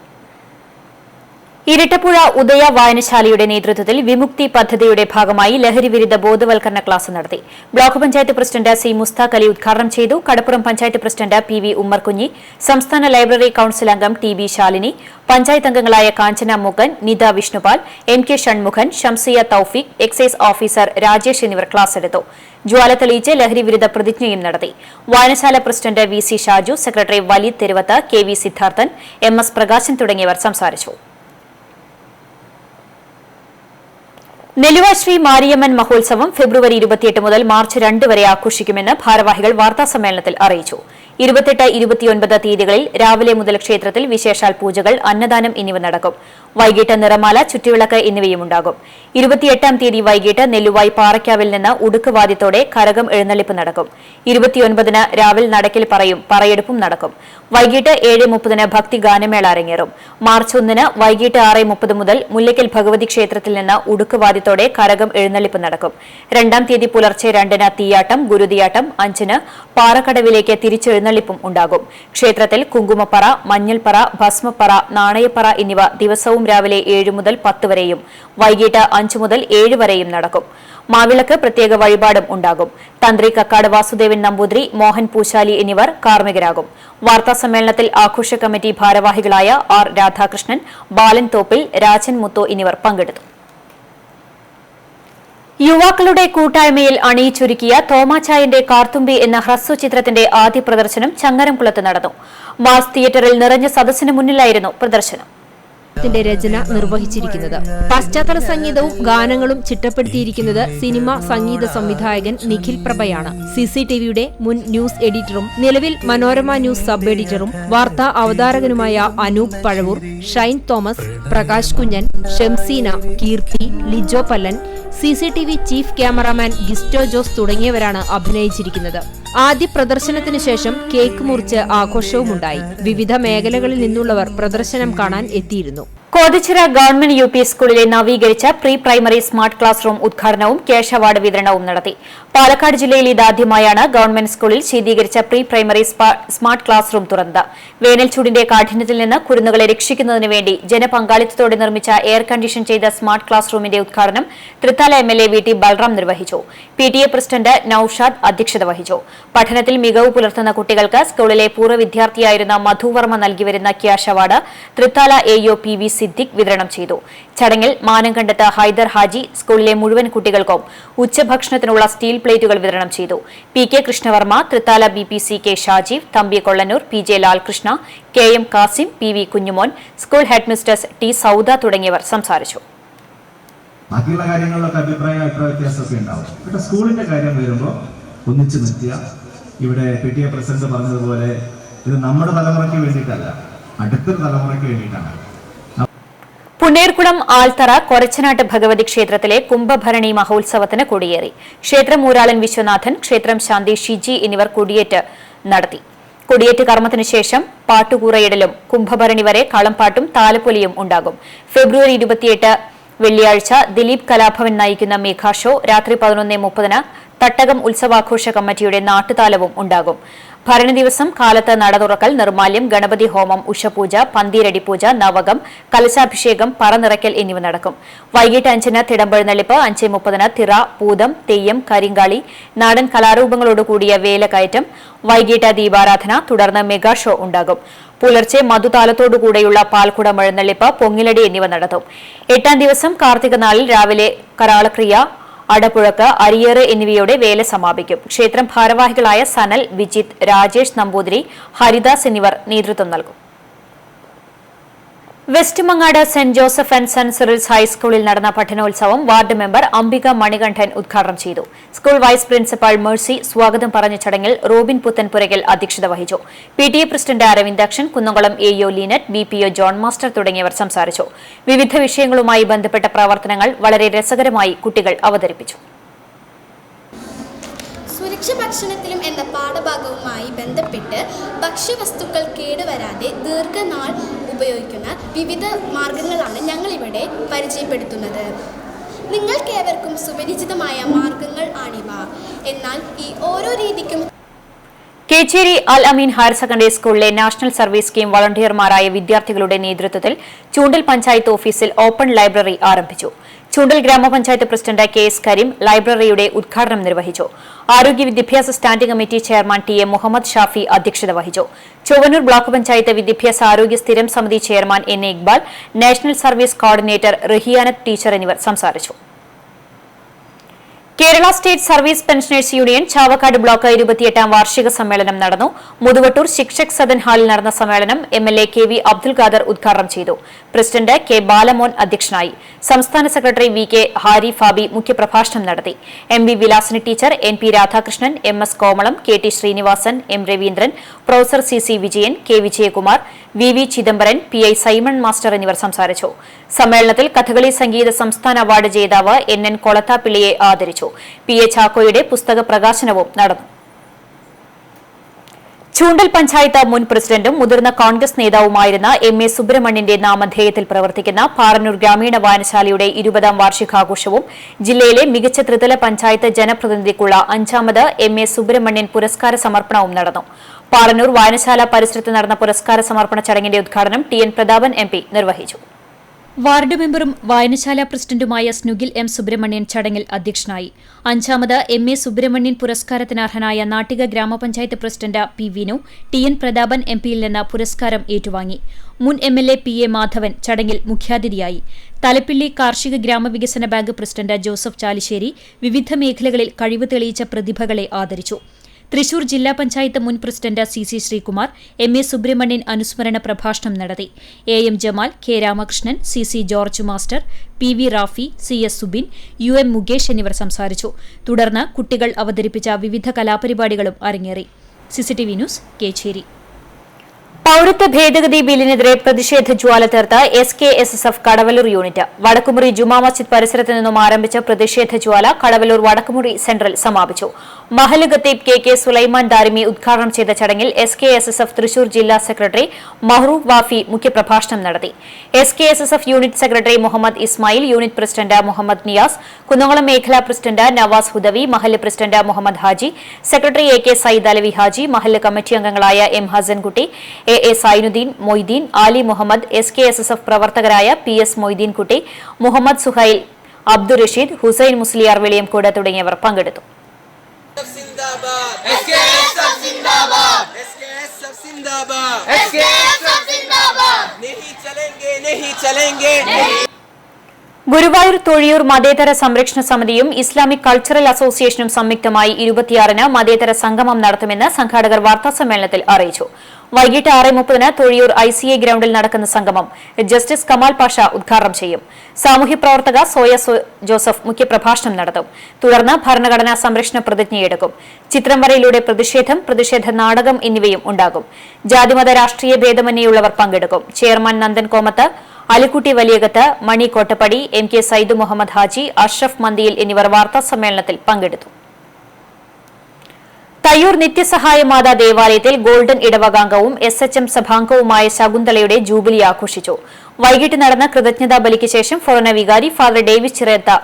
ഇരട്ടപ്പുഴ ഉദയ വായനശാലയുടെ നേതൃത്വത്തിൽ വിമുക്തി പദ്ധതിയുടെ ഭാഗമായി ലഹരിവിരുദ്ധ ബോധവൽക്കരണ ക്ലാസ് നടത്തി. Block panchayat president C Musthaq Ali ഉദ്ഘാടനം ചെയ്തു. കടപ്പുറം പഞ്ചായത്ത് പ്രസിഡന്റ് PV ഉമ്മർകുഞ്ഞി, സംസ്ഥാന ലൈബ്രറി കൌൺസിൽ അംഗം TB ശാലിനി, പഞ്ചായത്ത് അംഗങ്ങളായ Kanchana Mukan, Nitha Vishnupal, MK Shanmukhan, Shamsiya Thoufeeq, excise officer Rajesh എന്നിവർ ക്ലാസ് എടുത്തു. ജ്വാല തെളിയിച്ച് ലഹരിവിരുദ്ധ പ്രതിജ്ഞയും നടത്തി. വായനശാല president VC Shaju, secretary Waleed Theruvath, KV Siddharthan, MS Prakashan തുടങ്ങിയവർ സംസാരിച്ചു. നെല്ലുവാശ്രീ മാരിയമ്മൻ മഹോത്സവം ഫെബ്രുവരി 28 മുതൽ മാർച്ച് 2 വരെ ആഘോഷിക്കുമെന്ന് ഭാരവാഹികൾ വാർത്താസമ്മേളനത്തിൽ അറിയിച്ചു. 28, 29 തീയതികളിൽ രാവിലെ മുതൽ ക്ഷേത്രത്തിൽ വിശേഷാൽ പൂജകൾ, അന്നദാനം എന്നിവ നടക്കും. വൈകിട്ട് നിറമാല, ചുറ്റുവിളക്ക് എന്നിവയും ഉണ്ടാകും. 28ാം തീയതി വൈകിട്ട് നെല്ലുവായി പാറയ്ക്കാവിൽ നിന്ന് ഉടുക്കുവാദ്യത്തോടെ കരകം എഴുന്നള്ളിപ്പ് നടക്കും. 29-ന് രാവിൽ നടക്കിൽ പറയും പറയെടുപ്പും നടക്കും. വൈകിട്ട് 7:30-ന് ഭക്തി ഗാനമേള അരങ്ങേറും. മാർച്ച് 1-ന് വൈകിട്ട് 6:30 മുതൽ മുല്ലയ്ക്കൽ ഭഗവതി ക്ഷേത്രത്തിൽ നിന്ന് ഉടുക്കുവാദ്യത്തോടെ കരകം എഴുന്നള്ളിപ്പ് നടക്കും. 2-ാം തീയതി പുലർച്ചെ 2-ന് തീയാട്ടം, ഗുരുതിയാട്ടം, 5-ന് പാറക്കടവിലേക്ക് തിരിച്ചെഴുന്നള്ളിപ്പും ഉണ്ടാകും. ക്ഷേത്രത്തിൽ കുങ്കുമപ്പറ, മഞ്ഞൾപ്പറ, ഭസ്മപ്പറ, നാണയപ്പറ എന്നിവ ദിവസവും രാവിലെ 7 മുതൽ 10 വരെയും വൈകിട്ട് 5 മുതൽ 7 വരെയും നടക്കും. മാവിളക്ക് പ്രത്യേക വഴിപാടും ഉണ്ടാകും. തന്ത്രി കക്കാട് വാസുദേവൻ നമ്പൂതിരി, മോഹൻ പൂശാലി എന്നിവർ കാർമ്മികരാകും. വാർത്താസമ്മേളനത്തിൽ ആഘോഷ കമ്മിറ്റി ഭാരവാഹികളായ R രാധാകൃഷ്ണൻ, ബാലൻ തോപ്പിൽ, രാജൻ മുത്തോ എന്നിവർ പങ്കെടുത്തു. യുവാക്കളുടെ കൂട്ടായ്മയിൽ അണിയിച്ചൊരുക്കിയ തോമാച്ചായന്റെ കാർത്തുമ്പി എന്ന ഹ്രസ്വചിത്രത്തിന്റെ ആദ്യ പ്രദർശനം ചങ്ങരംകുളത്ത് നടന്നു. മാസ് തിയേറ്ററിൽ നിറഞ്ഞ സദസ്സിന് മുന്നിലായിരുന്നു പ്രദർശനം. ത്തിന്റെ രചന നിർവഹിച്ചിരിക്കുന്നത്. പശ്ചാത്തല സംഗീതവും ഗാനങ്ങളും ചിട്ടപ്പെടുത്തിയിരിക്കുന്നത് സിനിമ സംഗീത സംവിധായകൻ നിഖിൽ പ്രഭയാണ്. CCTVയുടെ മുൻ ന്യൂസ് എഡിറ്ററും നിലവിൽ മനോരമ ന്യൂസ് സബ് എഡിറ്ററും വാർത്താ അവതാരകനുമായ Anoop Pazhavoor, Shine Thomas, Prakash Kunjan, Shamseena, Keerthi, Lijo Pallan, CCTV chief cameraman Gisto Jose തുടങ്ങിയവരാണ് അഭിനയിച്ചിരിക്കുന്നത്. ആദ്യ പ്രദർശനത്തിന് ശേഷം കേക്ക് മുറിച്ച് ആഘോഷവുമുണ്ടായി. വിവിധ മേഖലകളിൽ നിന്നുള്ളവർ പ്രദർശനം കാണാൻ എത്തിയിരുന്നു. കോതച്ചിറ ഗവൺമെന്റ് UP സ്കൂളിലെ നവീകരിച്ച pre primary smart class room ഉദ്ഘാടനവും ക്യാഷ് അവാർഡ് വിതരണവും നടത്തി. പാലക്കാട് ജില്ലയിൽ ഇതാദ്യമായാണ് ഗവൺമെന്റ് സ്കൂളിൽ ശീതീകരിച്ച pre primary smart class room തുറന്നത്. വേനൽ ചൂടിന്റെ കാഠിന്യത്തിൽ നിന്ന് കുരുന്നുകളെ രക്ഷിക്കുന്നതിന് വേണ്ടി ജനപങ്കാളിത്തത്തോടെ നിർമ്മിച്ച എയർ കണ്ടീഷൻ ചെയ്ത സ്മാർട്ട് ക്ലാസ് റൂമിന്റെ ഉദ്ഘാടനം തൃത്താല MLA VT ബൽറാം നിർവഹിച്ചു. PTA പ്രസിഡന്റ് നൌഷാദ് അധ്യക്ഷത വഹിച്ചു. പഠനത്തിൽ മികവ് പുലർത്തുന്ന കുട്ടികൾക്ക് സ്കൂളിലെ പൂർവ്വ വിദ്യാർത്ഥിയായിരുന്ന മധുവർമ്മ നൽകിവരുന്ന cash award Thrithala AO PV Siddique വിതരണം ചെയ്തു. ചടങ്ങിൽ മാനംകണ്ടത്ത് ഹൈദർ ഹാജി സ്കൂളിലെ മുഴുവൻ കുട്ടികൾക്കും ഉച്ചഭക്ഷണത്തിനുള്ള സ്റ്റീൽ പ്ലേറ്റുകൾ വിതരണം ചെയ്തു. PK Krishnavarma, Thrithala BPC K Shajeev, Thampi Kollannur, PJ Lalkrishna, KM Kasim, PV Kunjumon, school head mistress T Sauda തുടങ്ങിയവർ സംസാരിച്ചു. ബാക്കിയുള്ള കാര്യങ്ങളിലൊക്കെ അഭിപ്രായ വ്യത്യാസമൊക്കെ ഉണ്ടാവും. പക്ഷെ സ്കൂളിന്റെ കാര്യം വരുമ്പോൾ ഒന്നിച്ചു നിർത്തിയ ഇവിടെ PTA പ്രസിഡന്റ് പറഞ്ഞതുപോലെ ഇത് നമ്മുടെ തലമുറയ്ക്ക് വേണ്ടിയിട്ടല്ല, അടുത്തൊരു തലമുറയ്ക്ക് വേണ്ടിയിട്ടാണ്. പുന്നേർകുളം ആൽത്തറ കൊരച്ചനാട്ട് ഭഗവതി ക്ഷേത്രത്തിലെ കുംഭഭരണി മഹോത്സവത്തിന് കൊടിയേറി. ക്ഷേത്രം ഊരാളൻ വിശ്വനാഥൻ, ക്ഷേത്രം ശാന്തി ഷിജി എന്നിവർ കൊടിയേറ്റ് നടത്തി. കൊടിയേറ്റ് കർമ്മത്തിനു ശേഷം പാട്ടുകൂറയിടലും കുംഭഭരണി വരെ കളംപാട്ടും താലപ്പൊലിയും ഉണ്ടാകും. ഫെബ്രുവരി 28 വെള്ളിയാഴ്ച ദിലീപ് കലാഭവൻ നയിക്കുന്ന മെഗാ ഷോ രാത്രി 11:30 തട്ടകം ഉത്സവാഘോഷ കമ്മിറ്റിയുടെ നാട്ടുതാലവും ഉണ്ടാകും. ഭരണി ദിവസം കാലത്ത് നട തുറക്കൽ, നിർമ്മാല്യം, ഗണപതി ഹോമം, ഉഷപൂജ, പന്തീരടി പൂജ, നവകം, കലശാഭിഷേകം, പറനിറയ്ക്കൽ എന്നിവ നടക്കും. വൈകിട്ട് 5-ന് തിടമ്പെഴുന്നള്ളിപ്പ്, 5:30-ന് തിറ, പൂതം, തെയ്യം, കരിങ്കാളി, നാടൻ കലാരൂപങ്ങളോടുകൂടിയ വേലക്കയറ്റം, വൈകിട്ട് ദീപാരാധന, തുടർന്ന് മെഗാ ഷോ ഉണ്ടാകും. പുലർച്ചെ മധുതാലത്തോടുകൂടെയുള്ള പാൽക്കുടം എഴുന്നള്ളിപ്പ്, പൊങ്ങിലടി എന്നിവ നടത്തും. 8-ാം ദിവസം കാർത്തിക നാളിൽ രാവിലെ കരാളക്രിയ, അടപ്പുഴക്ക്, അരിയേറ് എന്നിവയോടെ വേല സമാപിക്കും. ക്ഷേത്രം ഭാരവാഹികളായ സനൽ, വിജിത്, രാജേഷ് നമ്പൂതിരി, ഹരിദാസ് എന്നിവർ നേതൃത്വം നൽകും. West Mangad saint Joseph and saint Cyril's ഹൈസ്കൂളിൽ നടന്ന പഠനോത്സവം വാർഡ് മെമ്പർ അംബിക മണികണ്ഠൻ ഉദ്ഘാടനം ചെയ്തു. സ്കൂൾ വൈസ് പ്രിൻസിപ്പൽ മേഴ്സി സ്വാഗതം പറഞ്ഞ ചടങ്ങിൽ റോബിൻ പുത്തൻപുരയ്ക്കൽ അധ്യക്ഷത വഹിച്ചു. PTA president Aravindakshan, Kunnamkulam AO ലീനറ്റ്, BPO John master തുടങ്ങിയവർ സംസാരിച്ചു. വിവിധ വിഷയങ്ങളുമായി ബന്ധപ്പെട്ട പ്രവർത്തനങ്ങൾ വളരെ രസകരമായി കുട്ടികൾ അവതരിപ്പിച്ചു. സുരക്ഷ ഭക്ഷണത്തിലും എന്ന പാഠഭാഗവുമായി ബന്ധപ്പെട്ട് ഭക്ഷ്യവസ്തുക്കൾ കേടുവരാതെ ദീർഘനാൾ ഉപയോഗിക്കുന്ന വിവിധ മാർഗങ്ങളാണ് ഞങ്ങളിവിടെ പരിചയപ്പെടുത്തുന്നത്. നിങ്ങൾക്കേവർക്കും സുപരിചിതമായ മാർഗങ്ങൾ ആണിവ. എന്നാൽ ഈ ഓരോ രീതിക്കും കേച്ചേരി അൽ അമീൻ ഹയർ സെക്കൻഡറി സ്കൂളിലെ നാഷണൽ സർവീസ് സ്കീം വളണ്ടിയർമാരായ വിദ്യാർത്ഥികളുടെ നേതൃത്വത്തിൽ ചൂണ്ടൽ പഞ്ചായത്ത് ഓഫീസിൽ ഓപ്പൺ ലൈബ്രറി ആരംഭിച്ചു. ചൂണ്ടൽ ഗ്രാമപഞ്ചായത്ത് പ്രസിഡന്റ് KS കരീം ലൈബ്രറിയുടെ ഉദ്ഘാടനം നിർവഹിച്ചു. ആരോഗ്യ വിദ്യാഭ്യാസ standing committee chairman TM Muhammad Shafi അധ്യക്ഷത വഹിച്ചു. ചൊവ്വന്നൂർ ബ്ലോക്ക് പഞ്ചായത്ത് വിദ്യാഭ്യാസ ആരോഗ്യ സ്ഥിരം സമിതി chairman NA Iqbal, national service coordinator Rihiyanath teacher എന്നിവർ സംസാരിച്ചു. Kerala state service pensioners union Chavakkad block 28-ാം വാർഷിക സമ്മേളനം നടന്നു. മുതുവട്ടൂർ ശിക്ഷക് സദൻ ഹാളിൽ നടന്ന സമ്മേളനം MLA KV അബ്ദുൽ ഖാദർ ഉദ്ഘാടനം ചെയ്തു. പ്രസിഡന്റ് K ബാലമോൻ അധ്യക്ഷനായി. സംസ്ഥാന സെക്രട്ടറി VK ഹാരി ഫാബി മുഖ്യപ്രഭാഷണം നടത്തി. MB Vilasini teacher, NP Radhakrishnan, MS Komalam, KT Srinivasan, M Raveendran, professor CC Vijayan, K Vijayakumar, VV Chidambaran, PI Simon master എന്നിവർ സംസാരിച്ചു. സമ്മേളനത്തിൽ കഥകളി സംഗീത സംസ്ഥാന അവാർഡ് ജേതാവ് NN കൊളത്താപ്പിള്ളിയെ ആദരിച്ചു. PA ചാക്കോയുടെ പുസ്തക പ്രകാശനവും നടന്നു. ചൂണ്ടൽ പഞ്ചായത്ത് മുൻ പ്രസിഡന്റും മുതിർന്ന കോൺഗ്രസ് നേതാവുമായിരുന്ന MA സുബ്രഹ്മണ്യന്റെ നാമധേയത്തിൽ പ്രവർത്തിക്കുന്ന പാറന്നൂർ ഗ്രാമീണ വായനശാലയുടെ 20-ാം വാർഷികാഘോഷവും ജില്ലയിലെ മികച്ച ത്രിതല പഞ്ചായത്ത് ജനപ്രതിനിധിക്കുള്ള 5ാമത് MA സുബ്രഹ്മണ്യൻ പുരസ്കാര സമർപ്പണവും നടന്നു. പാറന്നൂർ വായനശാല പരിസരത്ത് നടന്ന പുരസ്കാര സമർപ്പണ ചടങ്ങിന്റെ ഉദ്ഘാടനം TN പ്രതാപൻ MP നിർവഹിച്ചു. വാർഡ് മെമ്പറും വായനശാല പ്രസിഡന്റുമായ സ്നുഗിൽ M സുബ്രഹ്മണ്യൻ ചടങ്ങിൽ അധ്യക്ഷനായി. 5ാമത് MA സുബ്രഹ്മണ്യൻ പുരസ്കാരത്തിന് അർഹനായ നാട്ടിക ഗ്രാമപഞ്ചായത്ത് president P Vinu TN Prathapan MPയിൽ നിന്ന് പുരസ്കാരം ഏറ്റുവാങ്ങി. മുൻ MLA PA മാധവൻ ചടങ്ങിൽ മുഖ്യാതിഥിയായി. തലപ്പിള്ളി കാർഷിക ഗ്രാമവികസന ബാങ്ക് പ്രസിഡന്റ് ജോസഫ് ചാലിശ്ശേരി വിവിധ മേഖലകളിൽ കഴിവ് തെളിയിച്ച പ്രതിഭകളെ ആദരിച്ചു. തൃശൂർ ജില്ലാ പഞ്ചായത്ത് മുൻ president CC Sreekumar MA Subrahmanian അനുസ്മരണ പ്രഭാഷണം നടത്തി. AM Jamal, K Ramakrishnan, CC George master, PV Rafi, CS Subin, UM Mukesh എന്നിവർ സംസാരിച്ചു. തുടർന്ന് കുട്ടികൾ അവതരിപ്പിച്ച വിവിധ കലാപരിപാടികളും അരങ്ങേറി. CCTV news, Kecheri. പൌരത്വ ഭേദഗതി ബില്ലിനെതിരെ പ്രതിഷേധ ജ്വാല തീർത്ത് SKSSF കടവല്ലൂർ യൂണിറ്റ്. വടക്കുമുറി ജുമാ മസ്ജിദ് പരിസരത്ത് നിന്നും ആരംഭിച്ച പ്രതിഷേധ ജ്വാല കടവല്ലൂർ വടക്കുമുറി സെന്ററിൽ സമാപിച്ചു. മഹല്ല് ഖത്തീബ് KK സുലൈമാൻ ദാരിമി ഉദ്ഘാടനം ചെയ്ത ചടങ്ങിൽ SKSSF തൃശൂർ ജില്ലാ സെക്രട്ടറി മഹ്റൂഫ് വാഫി മുഖ്യപ്രഭാഷണം നടത്തി. SKSSF unit secretary Muhammad Ismail, unit president Muhammad Niyas, Kunnamkulam മേഖലാ പ്രസിഡന്റ് നവാസ് ഹുദവി, മഹല്ല് president Muhammad Haji, secretary AK Sayyid Alavi Haji, മഹല്ല് കമ്മിറ്റി അംഗങ്ങളായ M ഹസൻകുട്ടി, AA സൈനുദ്ദീൻ, മൊയ്തീൻ, ആലി മുഹമ്മദ്, SKSSF പ്രവർത്തകരായ PS മൊയ്തീൻ കുട്ടി, മുഹമ്മദ് സുഹൈൽ, അബ്ദുൾ റഷീദ്, ഹുസൈൻ മുസ്ലിയാർ വെളിയംകോട് തുടങ്ങിയവർ പങ്കെടുത്തു. ഗുരുവായൂർ തൊഴിയൂർ മതേതര സംരക്ഷണ സമിതിയും ഇസ്ലാമിക് കൾച്ചറൽ അസോസിയേഷനും സംയുക്തമായി 26-ന് മതേതര സംഗമം നടത്തുമെന്ന് സംഘാടകർ വാർത്താസമ്മേളനത്തിൽ അറിയിച്ചു. വൈകിട്ട് 6:30-ന് തൊഴിയൂർ ICA ഗ്രൌണ്ടിൽ നടക്കുന്ന സംഗമം ജസ്റ്റിസ് കമാൽ പാഷ ഉദ്ഘാടനം ചെയ്യും. സാമൂഹ്യപ്രവർത്തക സോയ ജോസഫ് മുഖ്യപ്രഭാഷണം നടത്തും. തുടർന്ന് ഭരണഘടനാ സംരക്ഷണ പ്രതിജ്ഞയെടുക്കും. ചിത്രം വരയിലൂടെ പ്രതിഷേധ നാടകം എന്നിവയും ഉണ്ടാകും. ജാതിമത രാഷ്ട്രീയ ഭേദമന്യേയുള്ളവർ പങ്കെടുക്കും. ചെയർമാൻ നന്ദൻ കോമത്ത്, അലിക്കുട്ടി വലിയകത്ത്, മണി കോട്ടപ്പടി, MK സയ്യിദ് മുഹമ്മദ് ഹാജി, അഷ്റഫ് മന്ദിയിൽ എന്നിവർ വാർത്താസമ്മേളനത്തിൽ പങ്കെടുത്തു. തയ്യൂർ നിത്യസഹായ മാതാ ദേവാലയത്തിൽ ഗോൾഡൻ ഇടവകാംഗവും SHM സഭാംഗവുമായ ശകുന്തളയുടെ ജൂബിലി ആഘോഷിച്ചു. വൈകിട്ട് നടന്ന കൃതജ്ഞതാ ബലിക്ക് ശേഷം ഫൊറോന വികാരി ഫാദർ ഡേവിസ് ചിറയത്ത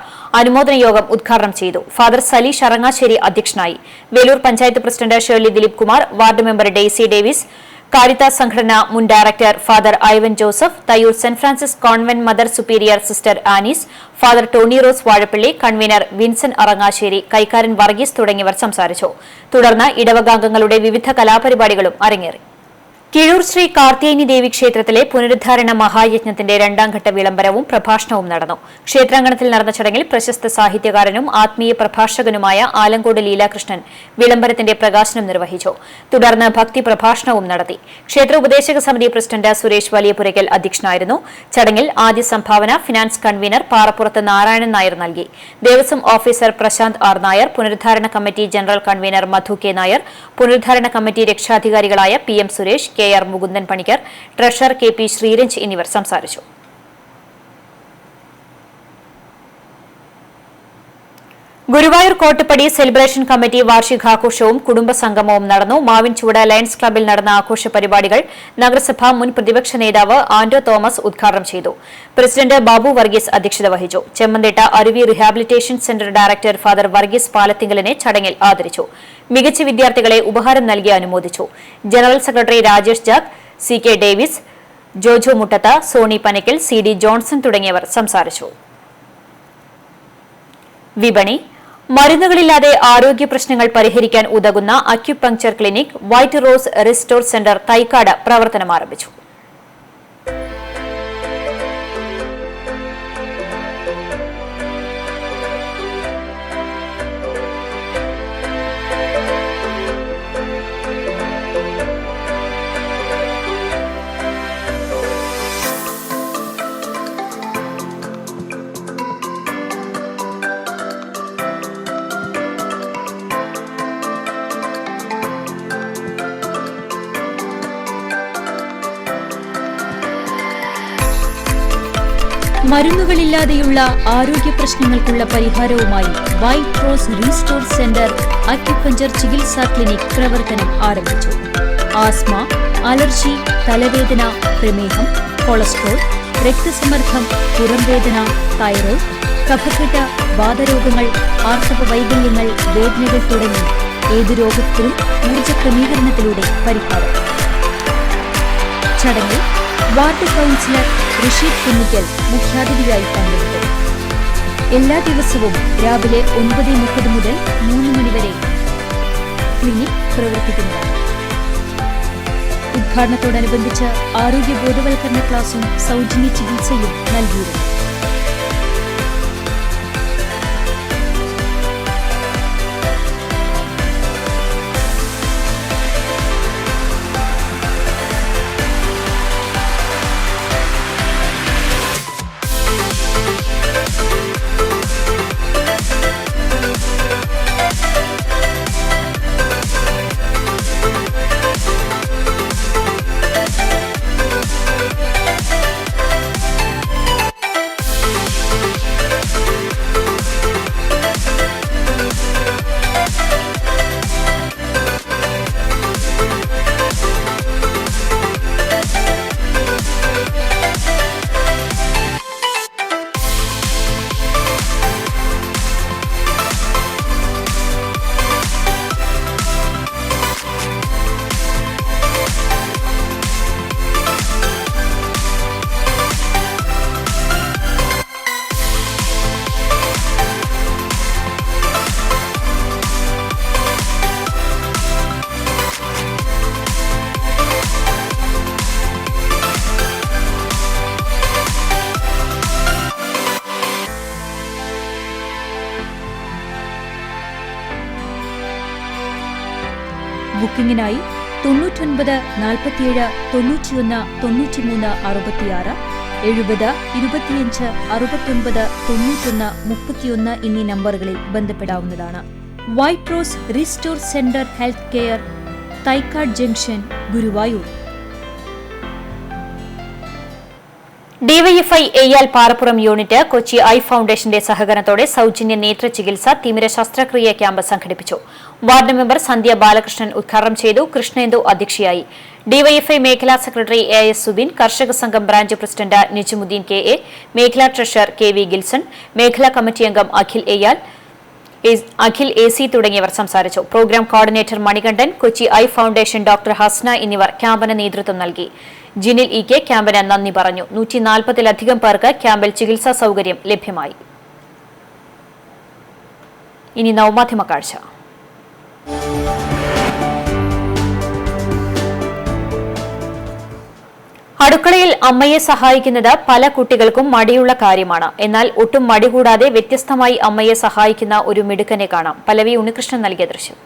അനുമോദന യോഗം ഉദ്ഘാടനം ചെയ്തു. ഫാദർ സലീഷ് അറങ്ങാശ്ശേരി അധ്യക്ഷനായി. Velur panchayat president Shirley Dileep Kumar, ward member Daisy Davis, Caritas സംഘടന മുൻ director father Ivan Joseph, Thayyur saint Francis convent mother superior sister Anees, father Tony Rose Vazhappally, convener Vincent Arangassery, കൈക്കാരൻ വർഗീസ് തുടങ്ങിയവർ സംസാരിച്ചു. തുടർന്ന് ഇടവകാംഗങ്ങളുടെ വിവിധ കലാപരിപാടികളും അരങ്ങേറി. കിഴൂർ ശ്രീ കാർത്തിയേനി ദേവി ക്ഷേത്രത്തിലെ പുനരുദ്ധാരണ മഹായജ്ഞത്തിന്റെ രണ്ടാംഘട്ട വിളംബരവും പ്രഭാഷണവും നടന്നു. ക്ഷേത്രാങ്കണത്തിൽ നടന്ന ചടങ്ങിൽ പ്രശസ്ത സാഹിത്യകാരനും ആത്മീയ പ്രഭാഷകനുമായ ആലങ്കോട് ലീലാകൃഷ്ണൻ വിളംബരത്തിന്റെ പ്രകാശനം നിർവഹിച്ചു. തുടർന്ന് ഭക്തി പ്രഭാഷണവും നടത്തി. ക്ഷേത്ര ഉപദേശക സമിതി പ്രസിഡന്റ് സുരേഷ് വലിയപുരയ്ക്കൽ അധ്യക്ഷനായിരുന്നു. ചടങ്ങിൽ ആദ്യ സംഭാവന ഫിനാൻസ് കൺവീനർ പാറപ്പുറത്ത് നാരായണൻ നായർ നൽകി. ദേവസ്വം ഓഫീസർ പ്രശാന്ത് ആർ നായർ, പുനരുദ്ധാരണ committee general convener Madhu K Nair, പുനരുദ്ധാരണ കമ്മിറ്റി രക്ഷാധികാരികളായ PM Suresh, KR Mukundan Panicker, treasurer KP Sreeranj എന്നിവർ സംസാരിച്ചു. ഗുരുവായൂർ കോട്ടപ്പടി സെലിബ്രേഷൻ കമ്മിറ്റി വാർഷികാഘോഷവും കുടുംബസംഗമവും നടന്നു. മാവിൻചൂട് ലയൺസ് ക്ലബ്ബിൽ നടന്ന ആഘോഷ പരിപാടികൾ നഗരസഭാ മുൻ പ്രതിപക്ഷ നേതാവ് ആന്റോ തോമസ് ഉദ്ഘാടനം ചെയ്തു. പ്രസിഡന്റ് ബാബു വർഗീസ് അധ്യക്ഷത വഹിച്ചു. Chemmanthatta Aruvi rehabilitation centre director father Varghese പാലത്തിങ്കലിനെ ചടങ്ങിൽ ആദരിച്ചു. മികച്ച വിദ്യാർത്ഥികളെ ഉപഹാരം നൽകി അനുമോദിച്ചു. General secretary Rajesh Jag, CK Davis, Jojo Muttath, Sony Panakkal, CD Johnson തുടങ്ങിയവർ സംസാരിച്ചു. വിപണി. മരുന്നുകളില്ലാതെ ആരോഗ്യ പ്രശ്നങ്ങൾ പരിഹരിക്കാൻ ഉതകുന്ന acupuncture clinic white rose restore centre Thaikkad പ്രവർത്തനം ആരംഭിച്ചു. മരുന്നുകളില്ലാതെയുള്ള ആരോഗ്യ പ്രശ്നങ്ങൾക്കുള്ള പരിഹാരവുമായി white rose restore centre acupuncture ചികിത്സാ ക്ലിനിക് പ്രവർത്തനം ആരംഭിച്ചു. ആസ്മ, അലർജി, തലവേദന, പ്രമേഹം, കൊളസ്ട്രോൾ, രക്തസമ്മർദ്ദം, പുറംവേദന, തൈറോയ്ഡ്, കഫക്കെട്ട്, വാതരോഗങ്ങൾ, ആർത്തവ വൈകല്യങ്ങൾ, വേദനകൾ തുടങ്ങി ഏത് രോഗത്തിനും ഊർജ്ജ ക്രമീകരണത്തിലൂടെ പരിഹാരം. ചടങ്ങിൽ വാർഡ് കൌൺസിലർ ഋഷീദ് കുന്നിക്കൽ മുഖ്യാതിഥിയായി പങ്കെടുത്തു. എല്ലാ ദിവസവും രാവിലെ 9:30 മുതൽ 3 മണി വരെ ക്ലിനിക് പ്രവർത്തിക്കുന്നതാണ്. ഉദ്ഘാടനത്തോടനുബന്ധിച്ച് ആരോഗ്യ ബോധവൽക്കരണ ക്ലാസും സൗജന്യ ചികിത്സയും നൽകിയിരുന്നു. ബുക്കിംഗിനായി 99 47 91 93 66 70 25 69 91 31 എന്നീ നമ്പറുകളിൽ ബന്ധപ്പെടാവുന്നതാണ്. White rose restore centre health care, Thaikkad junction, Guruvayur. DYFI Eyyal Parappuram unit Kochi eye ഫൌണ്ടേഷന്റെ സഹകരണത്തോടെ സൌജന്യ നേത്ര ചികിത്സ തിമിര ശസ്ത്രക്രിയ ക്യാമ്പ് സംഘടിപ്പിച്ചു. വാർഡ് മെമ്പർ സന്ധ്യ ബാലകൃഷ്ണൻ ഉദ്ഘാടനം ചെയ്തു. കൃഷ്ണേന്ദു അധ്യക്ഷയായി. ഡിവൈഎഫ്ഐ മേഖലാ സെക്രട്ടറി AS സുബിൻ, കർഷക സംഘം ബ്രാഞ്ച് പ്രസിഡന്റ് നിജമുദ്ദീൻ KA, മേഖലാ ട്രഷറർ KV ഗിൽസൺ, മേഖലാ കമ്മിറ്റി അംഗം അഖിൽ AC തുടങ്ങിയവർ സംസാരിച്ചു. Programme coordinator Manikandan, Kochi eye foundation doctor Hasna എന്നിവർ ക്യാമ്പിന് നേതൃത്വം നൽകി. ജിനിൽ EK ക്യാമ്പിന് നന്ദി പറഞ്ഞു. 140-ലധികം പേർക്ക് ക്യാമ്പിൽ ചികിത്സാ സൌകര്യം ലഭ്യമായി. ഇനി നവമാധ്യമ കാഴ്ച. അടുക്കളയിൽ അമ്മയെ സഹായിക്കുന്നത് പല കുട്ടികൾക്കും മടിയുള്ള കാര്യമാണ്. എന്നാൽ ഒട്ടും മടി കൂടാതെ വ്യത്യസ്തമായി അമ്മയെ സഹായിക്കുന്ന ഒരു മിടുക്കനെ കാണാം. പല്ലവി ഉണ്ണികൃഷ്ണൻ നൽകിയ ദൃശ്യം.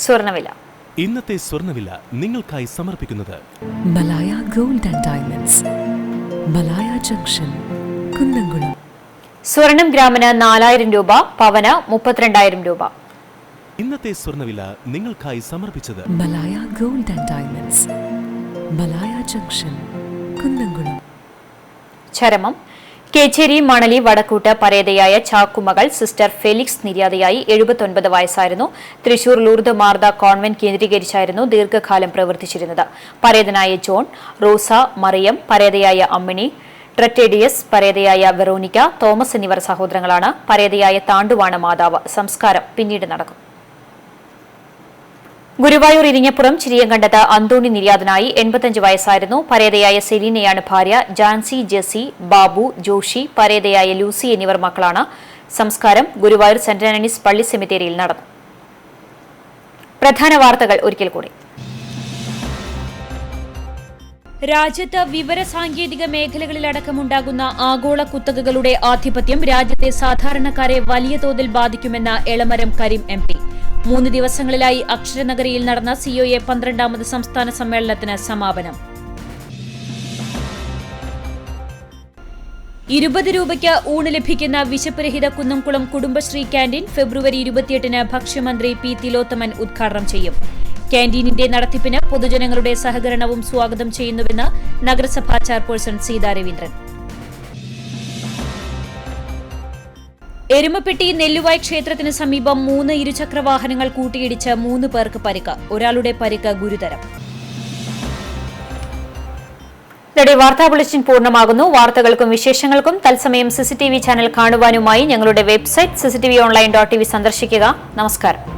സ്വർണ്ണവില. ഇന്നത്തെ സ്വർണ്ണവില നിങ്ങൾക്കായി സമർപ്പിക്കുന്നത് Malaya gold and diamonds, Malaya junction, Kunnamkulam. സ്വർണം ഗ്രാമിന് 4000 രൂപ, പവന് 32,000 രൂപ. ഇന്നത്തെ സ്വർണ്ണവില നിങ്ങൾക്കായി സമർപ്പിച്ചത് Malaya gold and diamonds, Malaya junction, Kunnamkulam. ചരമം. കേച്ചേരി മണലി വടക്കൂട്ട് പരേതയായ ചാക്കുമകൾ സിസ്റ്റർ ഫെലിക്സ് നിര്യാതയായി. 79 വയസ്സായിരുന്നു. തൃശൂർ ലൂർദ് മാർദ കോൺവെന്റ് കേന്ദ്രീകരിച്ചായിരുന്നു ദീർഘകാലം പ്രവർത്തിച്ചിരുന്നത്. പരേതനായ ജോൺ, റോസ, മറിയം, പരേതയായ അമ്മിണി, ട്രറ്റേഡിയസ്, പരേതയായ വെറോനിക്ക, തോമസ് എന്നിവർ സഹോദരങ്ങളാണ്. പരേതയായ താണ്ടുവാണ് മാതാവ്. സംസ്കാരം പിന്നീട് നടക്കും. ഗുരുവായൂർ ഇരിഞ്ഞപ്പുറം ചിരിയങ്കണ്ടത്ത് അന്തോണി നിര്യാതനായി. 85 വയസ്സായിരുന്നു. പരേതയായ സെലീനയാണ് ഭാര്യ. ജാൻസി, ജെസി, ബാബു, ജോഷി, പരേതയായ ലൂസി എന്നിവർ മക്കളാണ്. സംസ്കാരം ഗുരുവായൂർ സെന്റ് ആന്റണീസ് പള്ളി സെമിത്തേരിയിൽ നടന്നു. പ്രധാന വാർത്തകൾ ഒരിക്കൽ കൂടി. രാജ്യത്ത് വിവരസാങ്കേതിക മേഖലകളിലടക്കമുണ്ടാകുന്ന ആഗോള കുത്തകകളുടെ ആധിപത്യം രാജ്യത്തെ സാധാരണക്കാരെ വലിയ തോതിൽ ബാധിക്കുമെന്ന് എളമരം കരീം MP. 3 ദിവസങ്ങളിലായി അക്ഷരനഗരിയിൽ നടന്ന COA 12ാമത് സംസ്ഥാന സമ്മേളനത്തിന് സമാപനം. 20 രൂപയ്ക്ക് ഊണ് ലഭിക്കുന്ന വിശപ്പുരഹിത കുന്നംകുളം കുടുംബശ്രീ ക്യാന്റീൻ ഫെബ്രുവരി 28-ന് ഭക്ഷ്യമന്ത്രി P. തിലോത്തമൻ ഉദ്ഘാടനം ചെയ്യും. ക്യാന്റീനിന്റെ നടത്തിപ്പിന് പൊതുജനങ്ങളുടെ സഹകരണവും സ്വാഗതം ചെയ്യുന്നുവെന്ന് നഗരസഭാ ചെയർപേഴ്സൺ സീതാ രവീന്ദ്രൻ. എരുമപ്പെട്ടി നെല്ലുവായ് ക്ഷേത്രത്തിന് സമീപം 3 ഇരുചക്രവാഹനങ്ങൾ കൂട്ടിയിടിച്ച് 3 പേർക്ക് പരിക്ക്. ഒരാളുടെ പരിക്ക് ഗുരുതരം. ഇതോടെ വാർത്താ ബുള്ളറ്റിൻ പൂർണ്ണമാകുന്നു. വാർത്തകൾക്കും വിശേഷങ്ങൾക്കും തത്സമയം CCTV ചാനൽ കാണുവാനുമായി ഞങ്ങളുടെ വെബ്സൈറ്റ് cctvonline.tv സന്ദർശിക്കുക. നമസ്കാരം.